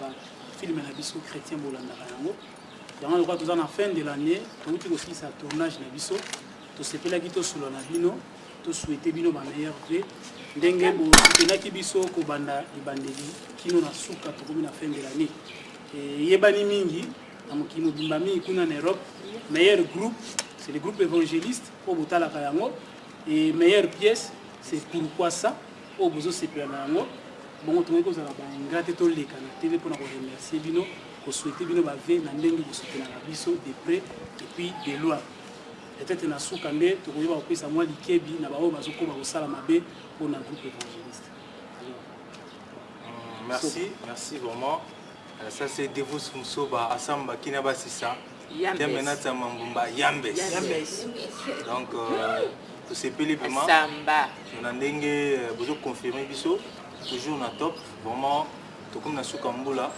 film na biso chrétien bolandaka yango yango lokola toza na fin de l'année touti kosilisa tournage na biso tosepelaki tosula na bino tosouhaite bino bameilleur ve ndenge bosutenaki biso kobanda libandeli kino na suka tokomi na fin de l'année yebani mingi na mokili mobimba mingi kuna na Europe meilleur groupe c'est le groupe évangéliste po botalaka yango et meilleure pièce c'est pourquoi ça o bozosepela na yango bongo tongai kozala baingra te toleka na tv mpona koremercier bino kosouhaite bino bave na ndenge bosutenaka biso de près et puis de loin peut-être na suka nde tokoyeba kopesa mwa likebi na baoyo bazokoma kosala mabe mpona groupe évangéliste. Merci vraiment. Ça c'est Devos Musoba Asamba Kinabasisa. Yambes. Yambes. Donc tout ces pays Samba. On a dengue besoin confirmer biso toujours na top vraiment tout comme na Sukambula.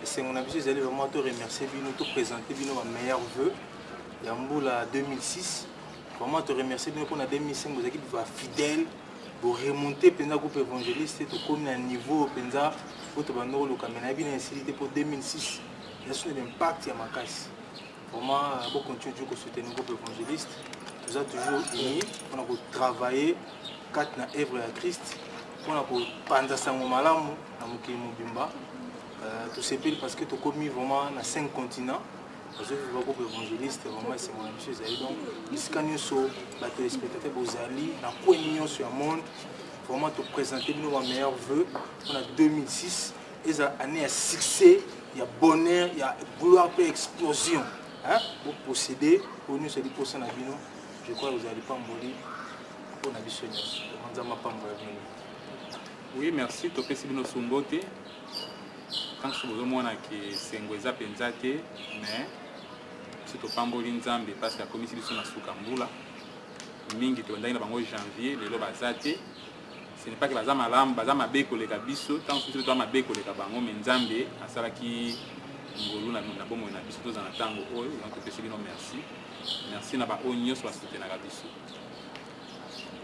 C'est mon habitude d'aller vraiment te remercier bino te présenter bino ma meilleur vœu. Yambula 2006. Vraiment te remercier bino pour la 2005 vous équipe va fidèle pour remonter pendant groupe évangéliste tout comme un niveau pendant votre bandolo le caméra bien incité pour 2006. Il y a un impact à ma casse. Vraiment pour continuer à soutenir le groupe évangéliste. Nous avons toujours unis on a travaillé quatre na œuvre à Christ. On a pendant ça mon malamu na mokili mobimba. Tout c'est parce que tu commis vraiment dans 5 continents. Parce que le groupe évangéliste vraiment c'est mon amitié donc jusqu'à nous sur les téléspectateurs bozali na quoi millions sur le monde vraiment te présenter nos meilleurs vœux on a 2006 et ça année à succès il y a bonheur il y a gloire et explosion hein pour posséder pour nous c'est 10% na bino je crois que vous allez pas mourir pour na biso nyos manzama pa mourir. Oui merci to pesi bino sumbote quand je vous montre que c'est ngweza penza te mais c'est au pamboli nzambe parce que comme ici ils sont na Sukambula mingi to ndai na bango janvier lelo bazate ce n'est pas que bazama lam bazama beko le kabiso tant que tu dois ma beko le kabango mais nzambe asala ki ngolu na bomo na biso to za na tango oyo donc pesi bino merci na ba onyo so soutenir na biso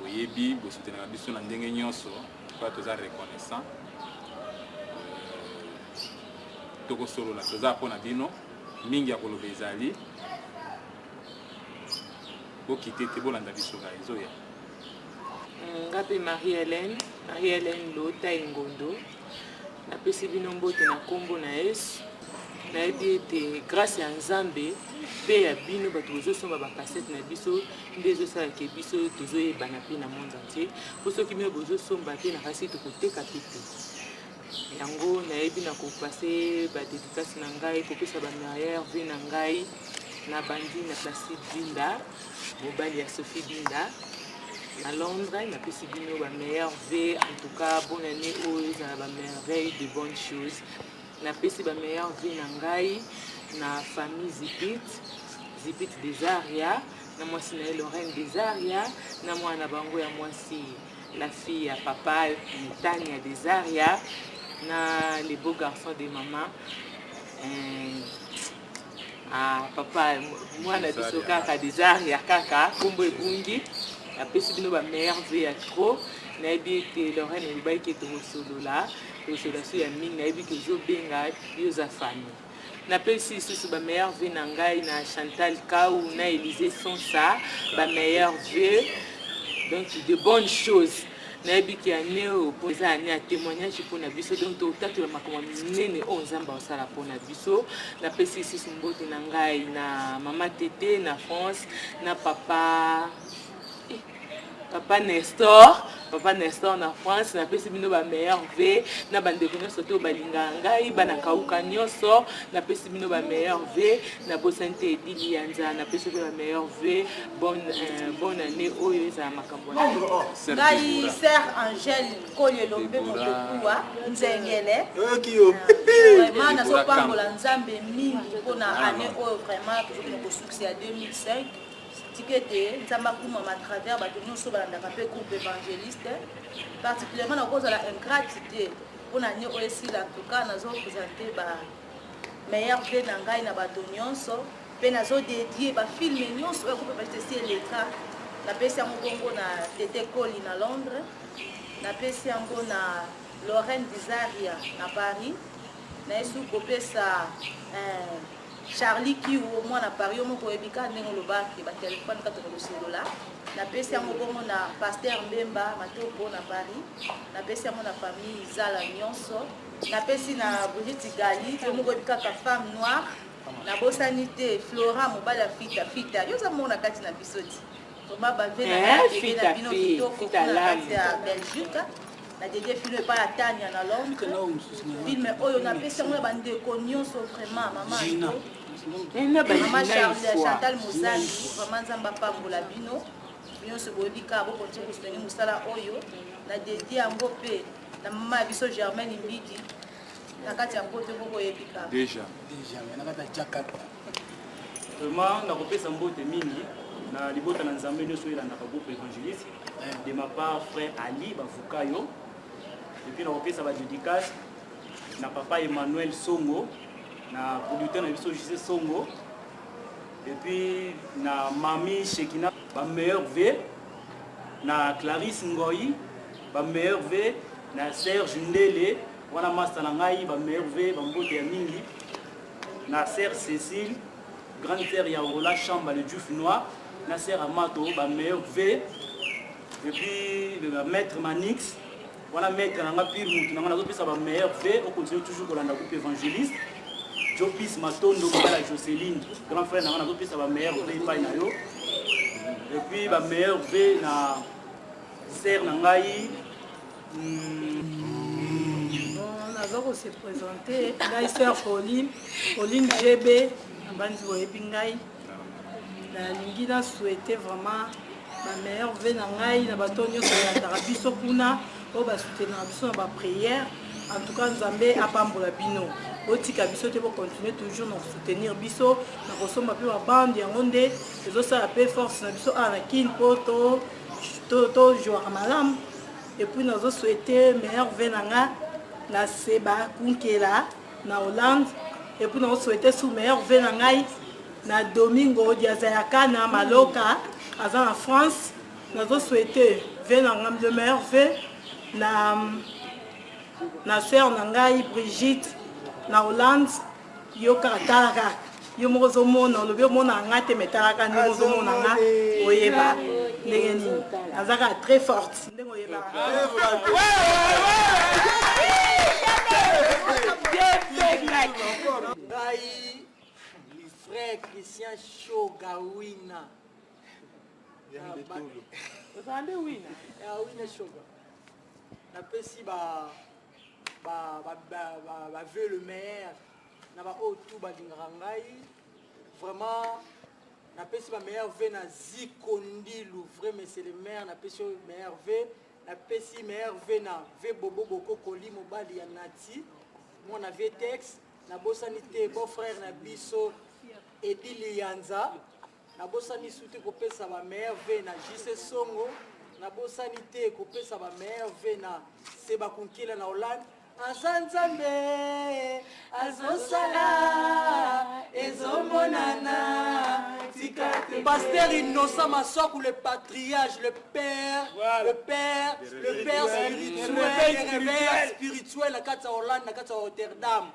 oyebi bo soutenir na biso na ndenge nyonso kwa to za reconnaissant toko solo la toza pona bino mingi ya koloba ezali bokite te bolanda biso ga ezoya ngape Marie-Hélène Lota Ngondo napesi bino mbote na kombo na Yesu nayebi ete grâce ya Nzambe mpe ya bino bato bozosomba bakasete na biso nde ezosalaka biso tozoyebana mpe na monde entier po soki mpe bozosomba te na kasi tokoteka te te yango nayebi na kopase badédicace na ngai kopesa bameilleur vie na ngai na bandi na Placide Binda mobali ya Sophie Binda na Londres napesi bino bameilleur vie en tout cas bonne année oyo ezala bamerveille de bonnes choses napesi bameilleur vie na ngai na famille Zipit Desaria na mwasi na ye Lorraine Desaria na mwana bango ya mwasi la fille ya papa Tania Desaria na les beaux garçons de maman papa mwana biso kaka Desaria kaka kombo ebungi apesi bino bameilleur vie ya trop nayebi ete Lorraine elobaki ete tosolola so ya mingi nayebi ke ozobenga yoza famille napesi lisusu bameilleur vie na ngai na Chantal Kau na Élysée Sonsa bameilleur vie donc de bonnes choses nayebi ki ane oyo mpo eza ane ya témoignage mpona biso donc totatola makambo minene oyo Nzambe asala mpona biso napesi lisusu mbote na ngai na mama Tete na France na papa Nestor na France napesi bino bameilleur vie na bandeko nyonso to balinga ngai bana kauka nyonso napesi bino bameilleur vie na bosante Edili Yanza napesi bino bameilleur vie bonne année oyo ezala makambo ngai Sœur Angèle Kolyelombe Motokuwa Nzengele vraiment nazopambola Nzambe mingi mpona année oyo vraiment tozokina kosuccès ya 2005 tikete nzamba kuma à travers bato nyonso balandaka mpe groupe évangéliste particulièrement na kozala ingratitude mpona nye oyo esila ntuka nazopresente bameilleur vie na ngai na bato nyonso mpe nazodedie bafilme nyonso oyo groupe évangéliste si eleka napesi yango bongo na Tete Koli na Londres napesi yango na Lorraine Desaria na Paris na esu kopesa Charlie qui au moins na Paris mo ko ebika ndenge lobaki ba téléphone ka to ko celular na pesi yango bongo na pasteur Mbemba Matopo na Paris na pesi yango na famille Zala nyonso na pesi na Brigitte Gali to mo ko ebika ka femme noire na bosanité Flora mobala fita yoza mo na kati na bisoti to baba vena na bino kitoko na kati ya Belgique na dédié film pas à Tania na Londres film oyo na pesi yango ba ndeko nyonso vraiment maman Chantal Mozali vraiment nzamba pambola bino nyonso boyebika bokonti kosongi mosala oyo na dédié yango mpe na mama ya biso Germaine Mbidi na kati ya mbote bokoyebika déjà na kati ya Jakarta vraiment nakopesa mbote mingi na libota na nzambe nyonso elandaka groupe évangéliste de ma part frère Ali Bavukayo et puis nakopesa badédicace na papa Emmanuel Songo na producteur na biso José Songo et puis na mami Shekina ba meilleur V na Clarisse Ngoyi ba meilleur V na Serge Ndele wana master na ngai ba meilleur V ba mbote ya mingi na sœur Cécile grande sœur ya Rola Chamba le Diouf Noir na sœur Amato ba meilleur V et puis le maître Manix wana maître na nga pire mutu na nga nazopesa ba meilleur V on continue toujours kolanda groupe évangéliste Jopis Matondo la Jocelyne grand frère na nga nazopesa ba meilleur V pa na yo et puis ba meilleur V na sœur na ngai naza se présenter ngai sœur Pauline GB abandi boyebi ngai nalingi na souhaiter vraiment ba meilleur V na ngai na bato nyonso balandaka biso kuna oyo basoutenaka biso na baprière en tout cas nzambe apambola bino botika biso te bocontinue toujours na kosoutenir biso na kosomba mpe babande yango nde ezosala mpe force na biso awa na kini mpo tojoaka malamu epuis nazosouhaite meilleur V na nga na Seba Kunkela na Hollande epuis nazosouhaite sous meilleur V na ngai na Domingo Diazayaka na Maloka aza na France nazosouhaite V na nga le meilleur V na sœur na ngai Brigitte na Hollande yo kaka talaka yo moko ozomona olobi omona nga te me talaka ndenge ozomona nga oyeba ndenge nini azaka très forte ndenge oyebaka ngai frère Christian Shogawina wina Shoga napesi baveu le maire na baoyo tu balingaka ngai vraiment napesi bameilleur V na Ziko Ndilu vrai monsieur le maire napesi oyo meilleur V napesi meilleur V na V Bobo Bokokoli mobali ya Nati mwana Vtex nabosani te beau frère na biso Edili Yanza nabosani suti kopesa bameilleur V na JC Songo nabosani te kopesa bameilleur V na Seba Kunkila na Hollande Nzambe azosala ezomonana Pasteur Innocent Massokou le patriarche le père spirituel na kati ya Hollande na kati ya Rotterdam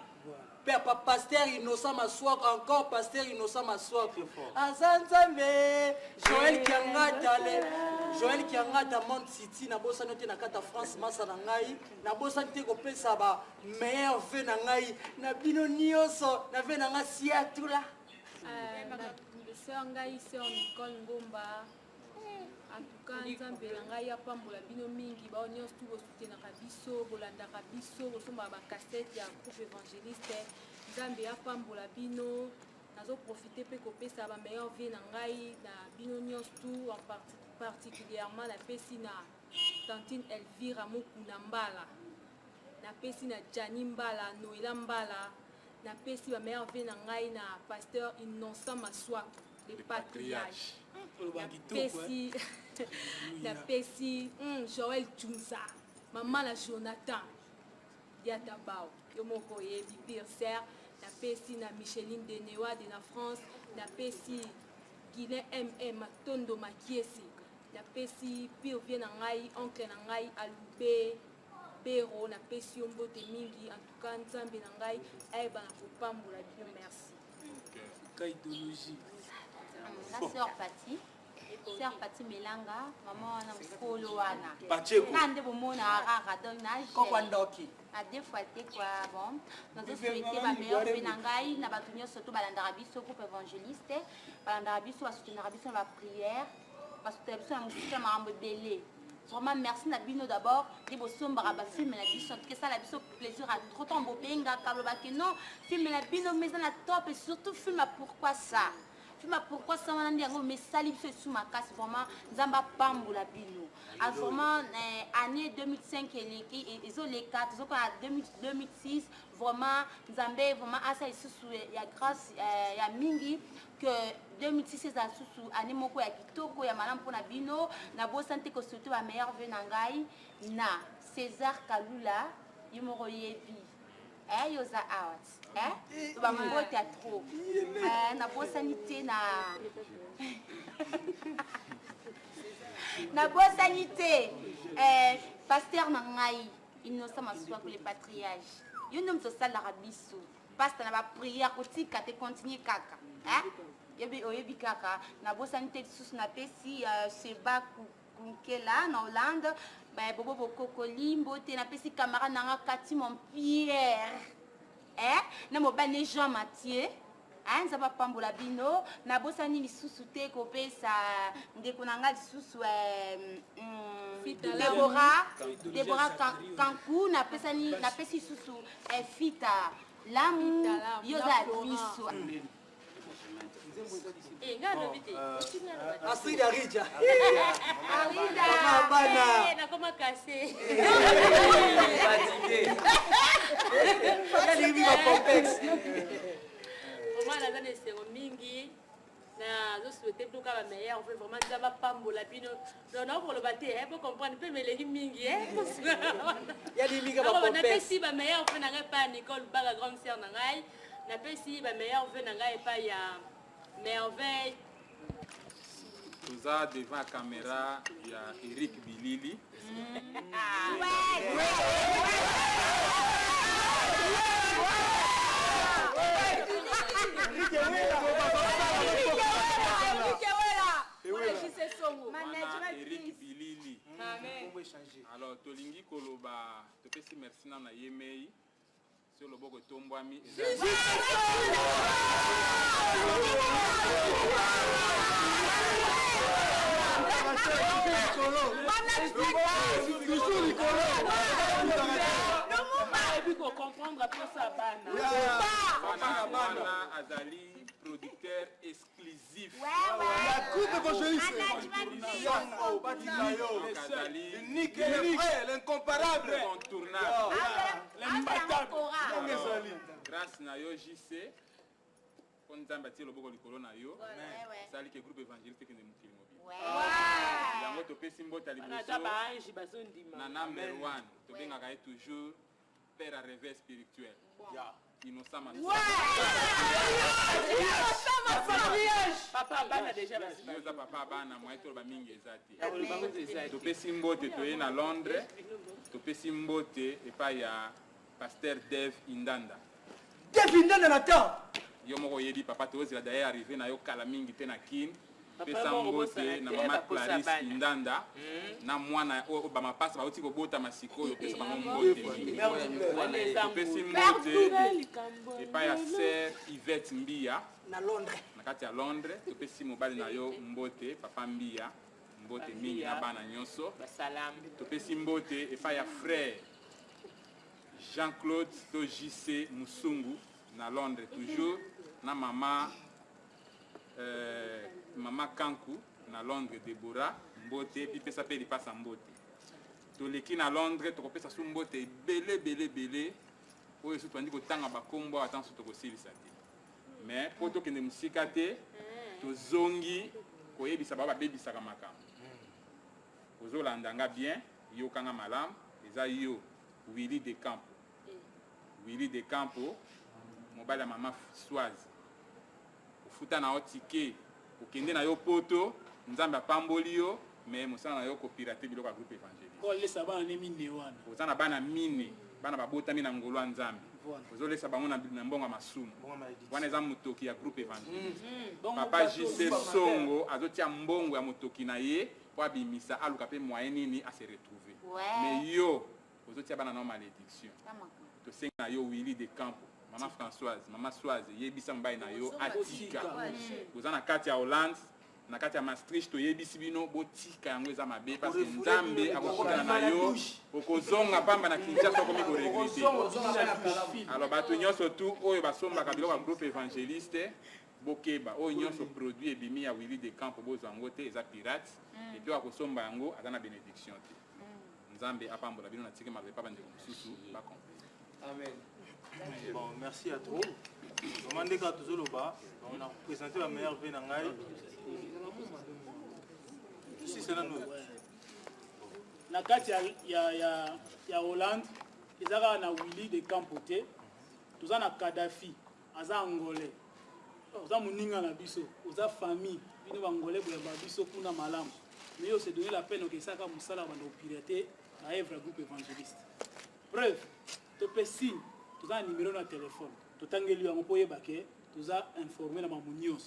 Père Pasteur Innocent Massokou encore Pasteur Innocent Massokou Nzambe Joël Kiangata Mont City na bosa note na kata France masa na ngai na bosa te ko pesa ba meilleur V na ngai na bino nyonso na V na nga siatula sœur ngai sœur Nicole Ngomba en tout cas nzambe na ngai apambola bino mingi bao nyonso tu bosutenaka biso bolandaka biso bosomba bacassette ya groupe évangéliste nzambe apambola bino nazoprofite mpe kopesa bameilleur V na ngai na bino nyonso tu en particulièrement la pesi na Tantine Elvira Mokuna Mbala na pesi na Jani Mbala Noela Mbala na pesi bameilleur V na ngai na Pasteur Innocent Massokou le patriarche na pesi Joël Tchunsa maman la Jonathan Diatabao yo moko yebi pire sœur na pesi na Micheline Denewa de la France na pesi Guilain Matondo Makiesi na pesi pire vie na ngai oncle na ngai Alube pero na pesi yo mbote mingi en tout cas nzambe na ngai ayeba na kopambola bino merci kaidologie la sœur Pati sœur Pati Melanga maman wana mokolo wana Pacheko na nde bomona rara donc na kokwandoki à deux fois t'es quoi bon nous avons souhaité ma meilleure vie na ngai na bato nyonso to balandaka biso groupe évangéliste balandaka biso basoutenaka biso na baprière basoutenaka biso na mosika makambo ebele. Vraiment merci na bino d'abord de bosombara ba film la biso que ça la biso plaisir à trop temps bobenga kabloba que non film la bino mais na top et surtout film pourquoi ça film pourquoi ça on dit ngo mais sali biso sous ma casse vraiment nzamba pambola bino à vraiment année 2005 ils ont les 4 ils ont à 2006 vraiment nzambe vraiment asa isusu ya grâce ya mingi que 2006 eza susu année moko ya kitoko ya malamu mpona bino na bosante ko surtout ba meilleur vœu na ngai na César Kalula yimoro yebi yoza out ba mbote ya trop na bosanité na bosanité pasteur na ngai innocent maswa pour le patriarche yo ndem to sala rabiso pasteur na ba prière kotika te continuer kaka yebi oyebi kaka na bosanité susu na pesi Seba Kunkela na Hollande ba bobo bokokoli mbote na pesi camarade nanga Kati mon Pierre na mobane Jean Mathieu nzaba pambola bino na bosani lisusu te kopesa ndeko nanga lisusu Deborah Kanku na pesi susu Fita lamu yoza biso Asida Rija. Arida. Bana. Na koma kase. Fatali mi complex. Vraiment la zone c'est mingi. Na zo souhaiter tout ka ba meilleur on fait vraiment ça va pambola bino. Non pour le battre pour comprendre peu mais les mingi Ya di mingi ba complex. Na pesi ba meilleur on na pas Nicole Baga grande sœur na ngai. Na pesi ba meilleur on na ngai pas ya merveille. Nous avons devant la caméra, il y a Eric Bilili. Eric Bilili. Alors, Tolingi Koloba, tu peux si merci na Yemei. Sur le bord de Tombouami. Azali producteur exclusif. La coupe évangéliste. Unique, l'incomparable, l'incontournable, l'imbattable. Grâce à JC, on a bâti le bocolo na yo. Ça que groupe évangéliste qui est mobile. Yango to pesi mbota liboso. Na number 1, to benga ka toujours père à rêve spirituel. Innocent Masson. Papa bana déjà basi. Papa bana moi to ba mingi ezati. To pesi mbote to ye na Londres. To pesi mbote et pa ya pasteur Dave Indanda. Dave Indanda na temps. Yo moko yebi papa to ozila d'ailleurs arrivé na yo kala mingi te na kin. Pesa mbote na mama Clarisse Indanda na mwana o ba mapasa ba uti ko bota masiko yo pesa bango mbote. Pesi mbote et pa ya sœur Yvette Mbia na Londres. Na kati ya Londres to pesi mobali na yo mbote papa Mbia mbote mingi na bana nyonso. Salam. To pesi mbote et pa ya frère Jean-Claude to JC Musungu na Londres toujours na mama Mama Kanku na Londres Deborah mbote puis pesa pe li pasa mbote to leki na Londres to kopesa su mbote belé oyo su twandi ko tanga ba kombo atanso to ko silisa te mais po to kende musika te to zongi ko yebisa baba bebisa makambo ozolanda nga bien yo kanga malam eza yo Willy de Campo mobile ya mama Swazi ufuta na otike ukende na yo poto nzambe apamboli yo mais mosala na yo kopirate biloko ya groupe évangéliste kolesa bana ne mine wana oza na bana mine bana babotami na ngolo ya nzambe ozolesa bango na mbongo ya masumu wana eza motoki ya groupe évangéliste papa JC Songo azotia mbongo ya motoki na ye po abimisa aluka mpe moyen nini ase retrouver mais yo ozotia bana na malédiction tosengi na yo Willy de Campo mama Françoise mama Soise yebisa mobali na yo atika oza na kati ya Hollande na kati ya Maastricht toyebisi bino botika yango eza mabe parce que nzambe akokutana na yo okozonga pamba na Kinshasa okomi koregrete alors bato nyonso tu oyo basombaka biloko ya groupe évangéliste bokeba oyo nyonso produit ebimi ya Willy de Campo bozwa yango te eza pirate epuis akosomba yango aza na bénédiction te nzambe apambola bino na tike mabe pa bandeko mosusu bakomprendre. Amen. Bon, merci à tous. Comment dire que tout on a présenté la meilleure vie dans Ngaï. Si c'est là nous. Na kati ya Hollande, ils ont na Willy de Campote, tous na Kadhafi, aza angolais. Oza muninga na biso, oza famille, bino bangolais boya biso kuna malamu. Mais on s'est donné la peine que ça ka musala bando pirater na œuvre groupe évangéliste. Preuve, tu peux signe, tu as un numéro de téléphone. Tu as un numéro informé dans mon news.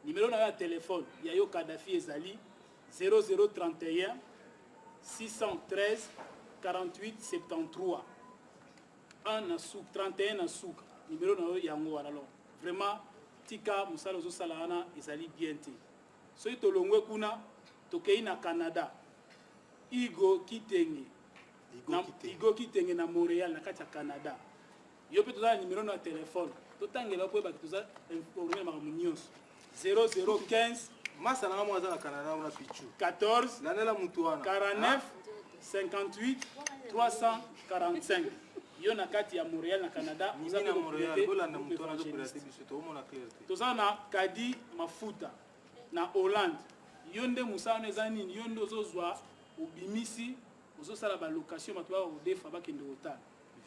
Numéro de téléphone, il y a yo Kadhafi Ezali 0031 613 48 73. 1 na souk 31 na souk. Numéro na yango alors. Vraiment tika musala zo salana Ezali bien té. So to longwe kuna to kei na Canada. Igo Kitenge. Igo Kitenge na Montréal na kati ya Canada. Yo pe toza numéro na téléphone. Totangela po ba toza informer ma nyonso. 0015 masala nga mwaza na Canada na pichu 14 lanela mutu wana 49 58 345. Yo na kati ya Montréal na Canada, vous avez Montréal bolanda mutu wana zo pirate biso to mona clarté. Toza na Kadi Mafuta na Hollande. Yo nde musana eza nini? Yo ndo zozwa obimisi ozosala ba location bato ba odefa bakende otala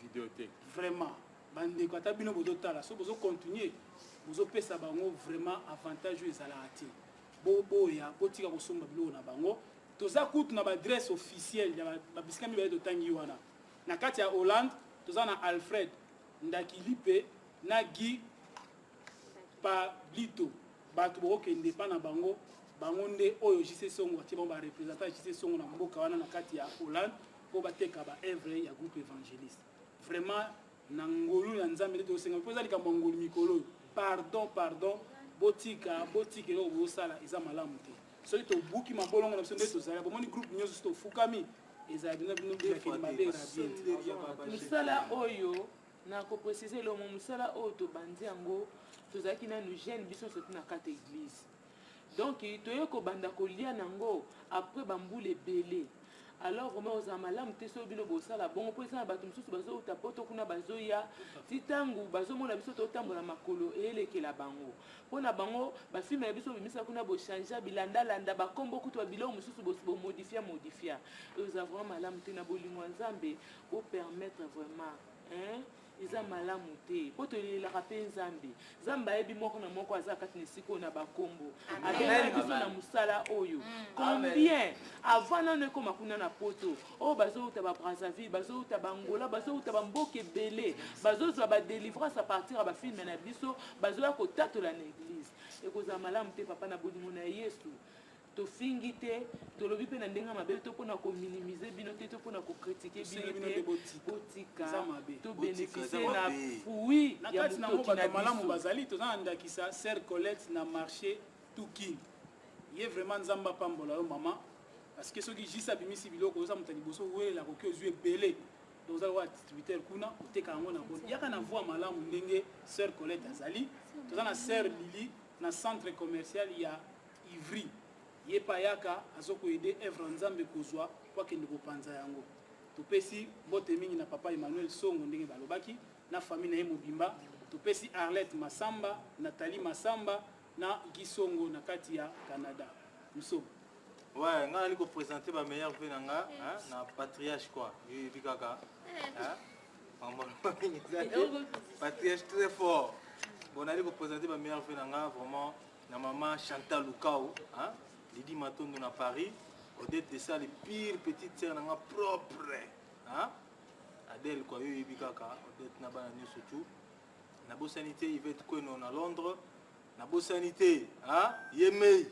vidéothèque vraiment bande ko tabino bozotala so bozo continuer bozopesa bango vraiment avantage ezala ati boya botika kosomba bilo na bango toza kutu na ba adresse officielle ya ba bisikami ba totangi wana na kati ya Hollande toza na Alfred Ndakilipe na Guy Pablito bato bokende pa na bango bangonde oyo JC Songo ati ba représentant JC Songo na mboka wana na kati ya Hollande po bateka ba œuvre ya groupe évangéliste vraiment na ngolu ya nzambe to senga po ezali ka ngolu mikolo pardon botika lo bosala eza malamu te so to buki mabolongo na biso nde tozala bomoni groupe nyonso to fukami ezali na bino bila ke mabera bien musala oyo na ko préciser le mot musala oyo to bandi yango tozaki na nous jeune biso surtout na kata église donc toyo ko banda ko lia nango après bambule belé alors vraiment aux amalam te so bino bosala bon po ça bato mususu bazo tapoto kuna bazo ya titangu bazo mona biso to tambola makolo elekela bango pona bango ba film ya biso bimisa kuna bo changer bilanda landa ba kombo kutu ba bilo mususu bo modifier aux vraiment malam te na bolingo nzambe pour permettre vraiment eza malamu te po tolelaka mpe nzambe nzambe ayebi moko na moko aza kati na esika oyo na bakombo abengai biso na mosala oyo combien avant nano ekoma kuna na poto oyo bazouta babrazzaville bazouta bangola bazouta bamboka ebele bazozwa badelivrance a partir ya bafilme na biso bazoya kotatola na église ekozala malamu te papa na bolingo na yesu tofingi te tolobi pe na ndenga mabe to pona ko minimiser bino te to pona ko critiquer bino te botika to bénéficier na oui na kati na moba na malamu bazali to na ndakisa Sœur Colette na marché Tukin ye vraiment nzamba pambola yo mama parce que soki jisa bimisi biloko za mutali boso wela ko ke zue belé donc za wa distributeur kuna oteka yango na bon yaka na voix malamu ndenge Sœur Colette azali to na Sœur Lily na centre commercial ya Ivry yepa yaka azoko aider œuvre nzambe kozwa kwa kende kopanza yango topesi mbote mingi na papa Emmanuel Songo ndenge balobaki na famille na ye mobimba topesi Arlette Masamba Nathalie Masamba na Gisongo na kati ya Canada muso ouais nga ali ko présenter ba meilleur vie nanga na patriarche quoi bikaka patriarche très fort bon ali ko présenter ba meilleur vie nanga vraiment na maman Chantal Lukao Lydie Matondo na Paris Odette c'est ça les pires petites sœurs nanga propre. Hein? Adèle quoi yo yebikaka Odette na bana nyoso tout. Na bo sanité il va être quoi non à Londres. Na bo sanité, hein? Yemei.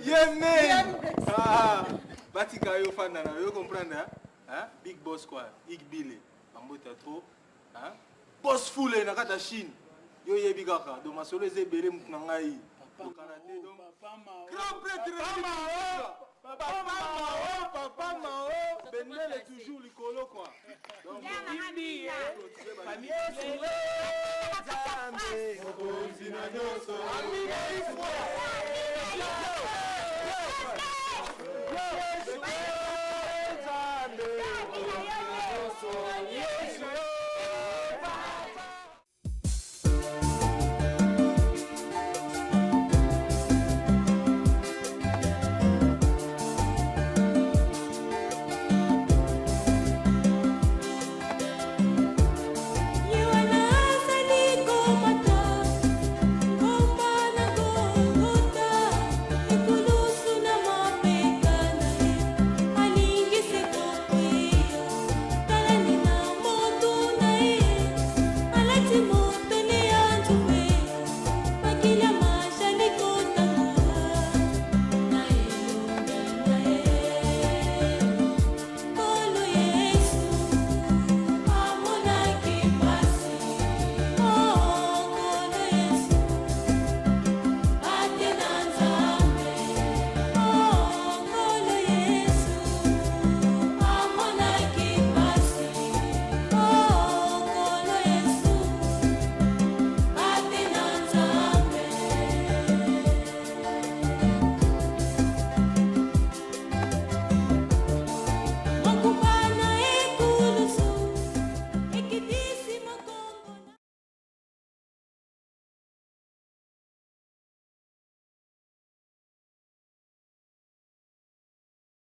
Yemei. Ah, batika yo fana na yo comprendre hein? Big boss quoi, Ig Billy. Ambota trop, hein? Boss full na kata Chine. Yo yebikaka do masolo ezebele mutu na ngai. Grand prêtre Papa Mao, Benel est toujours le colo quoi. Donc, famille,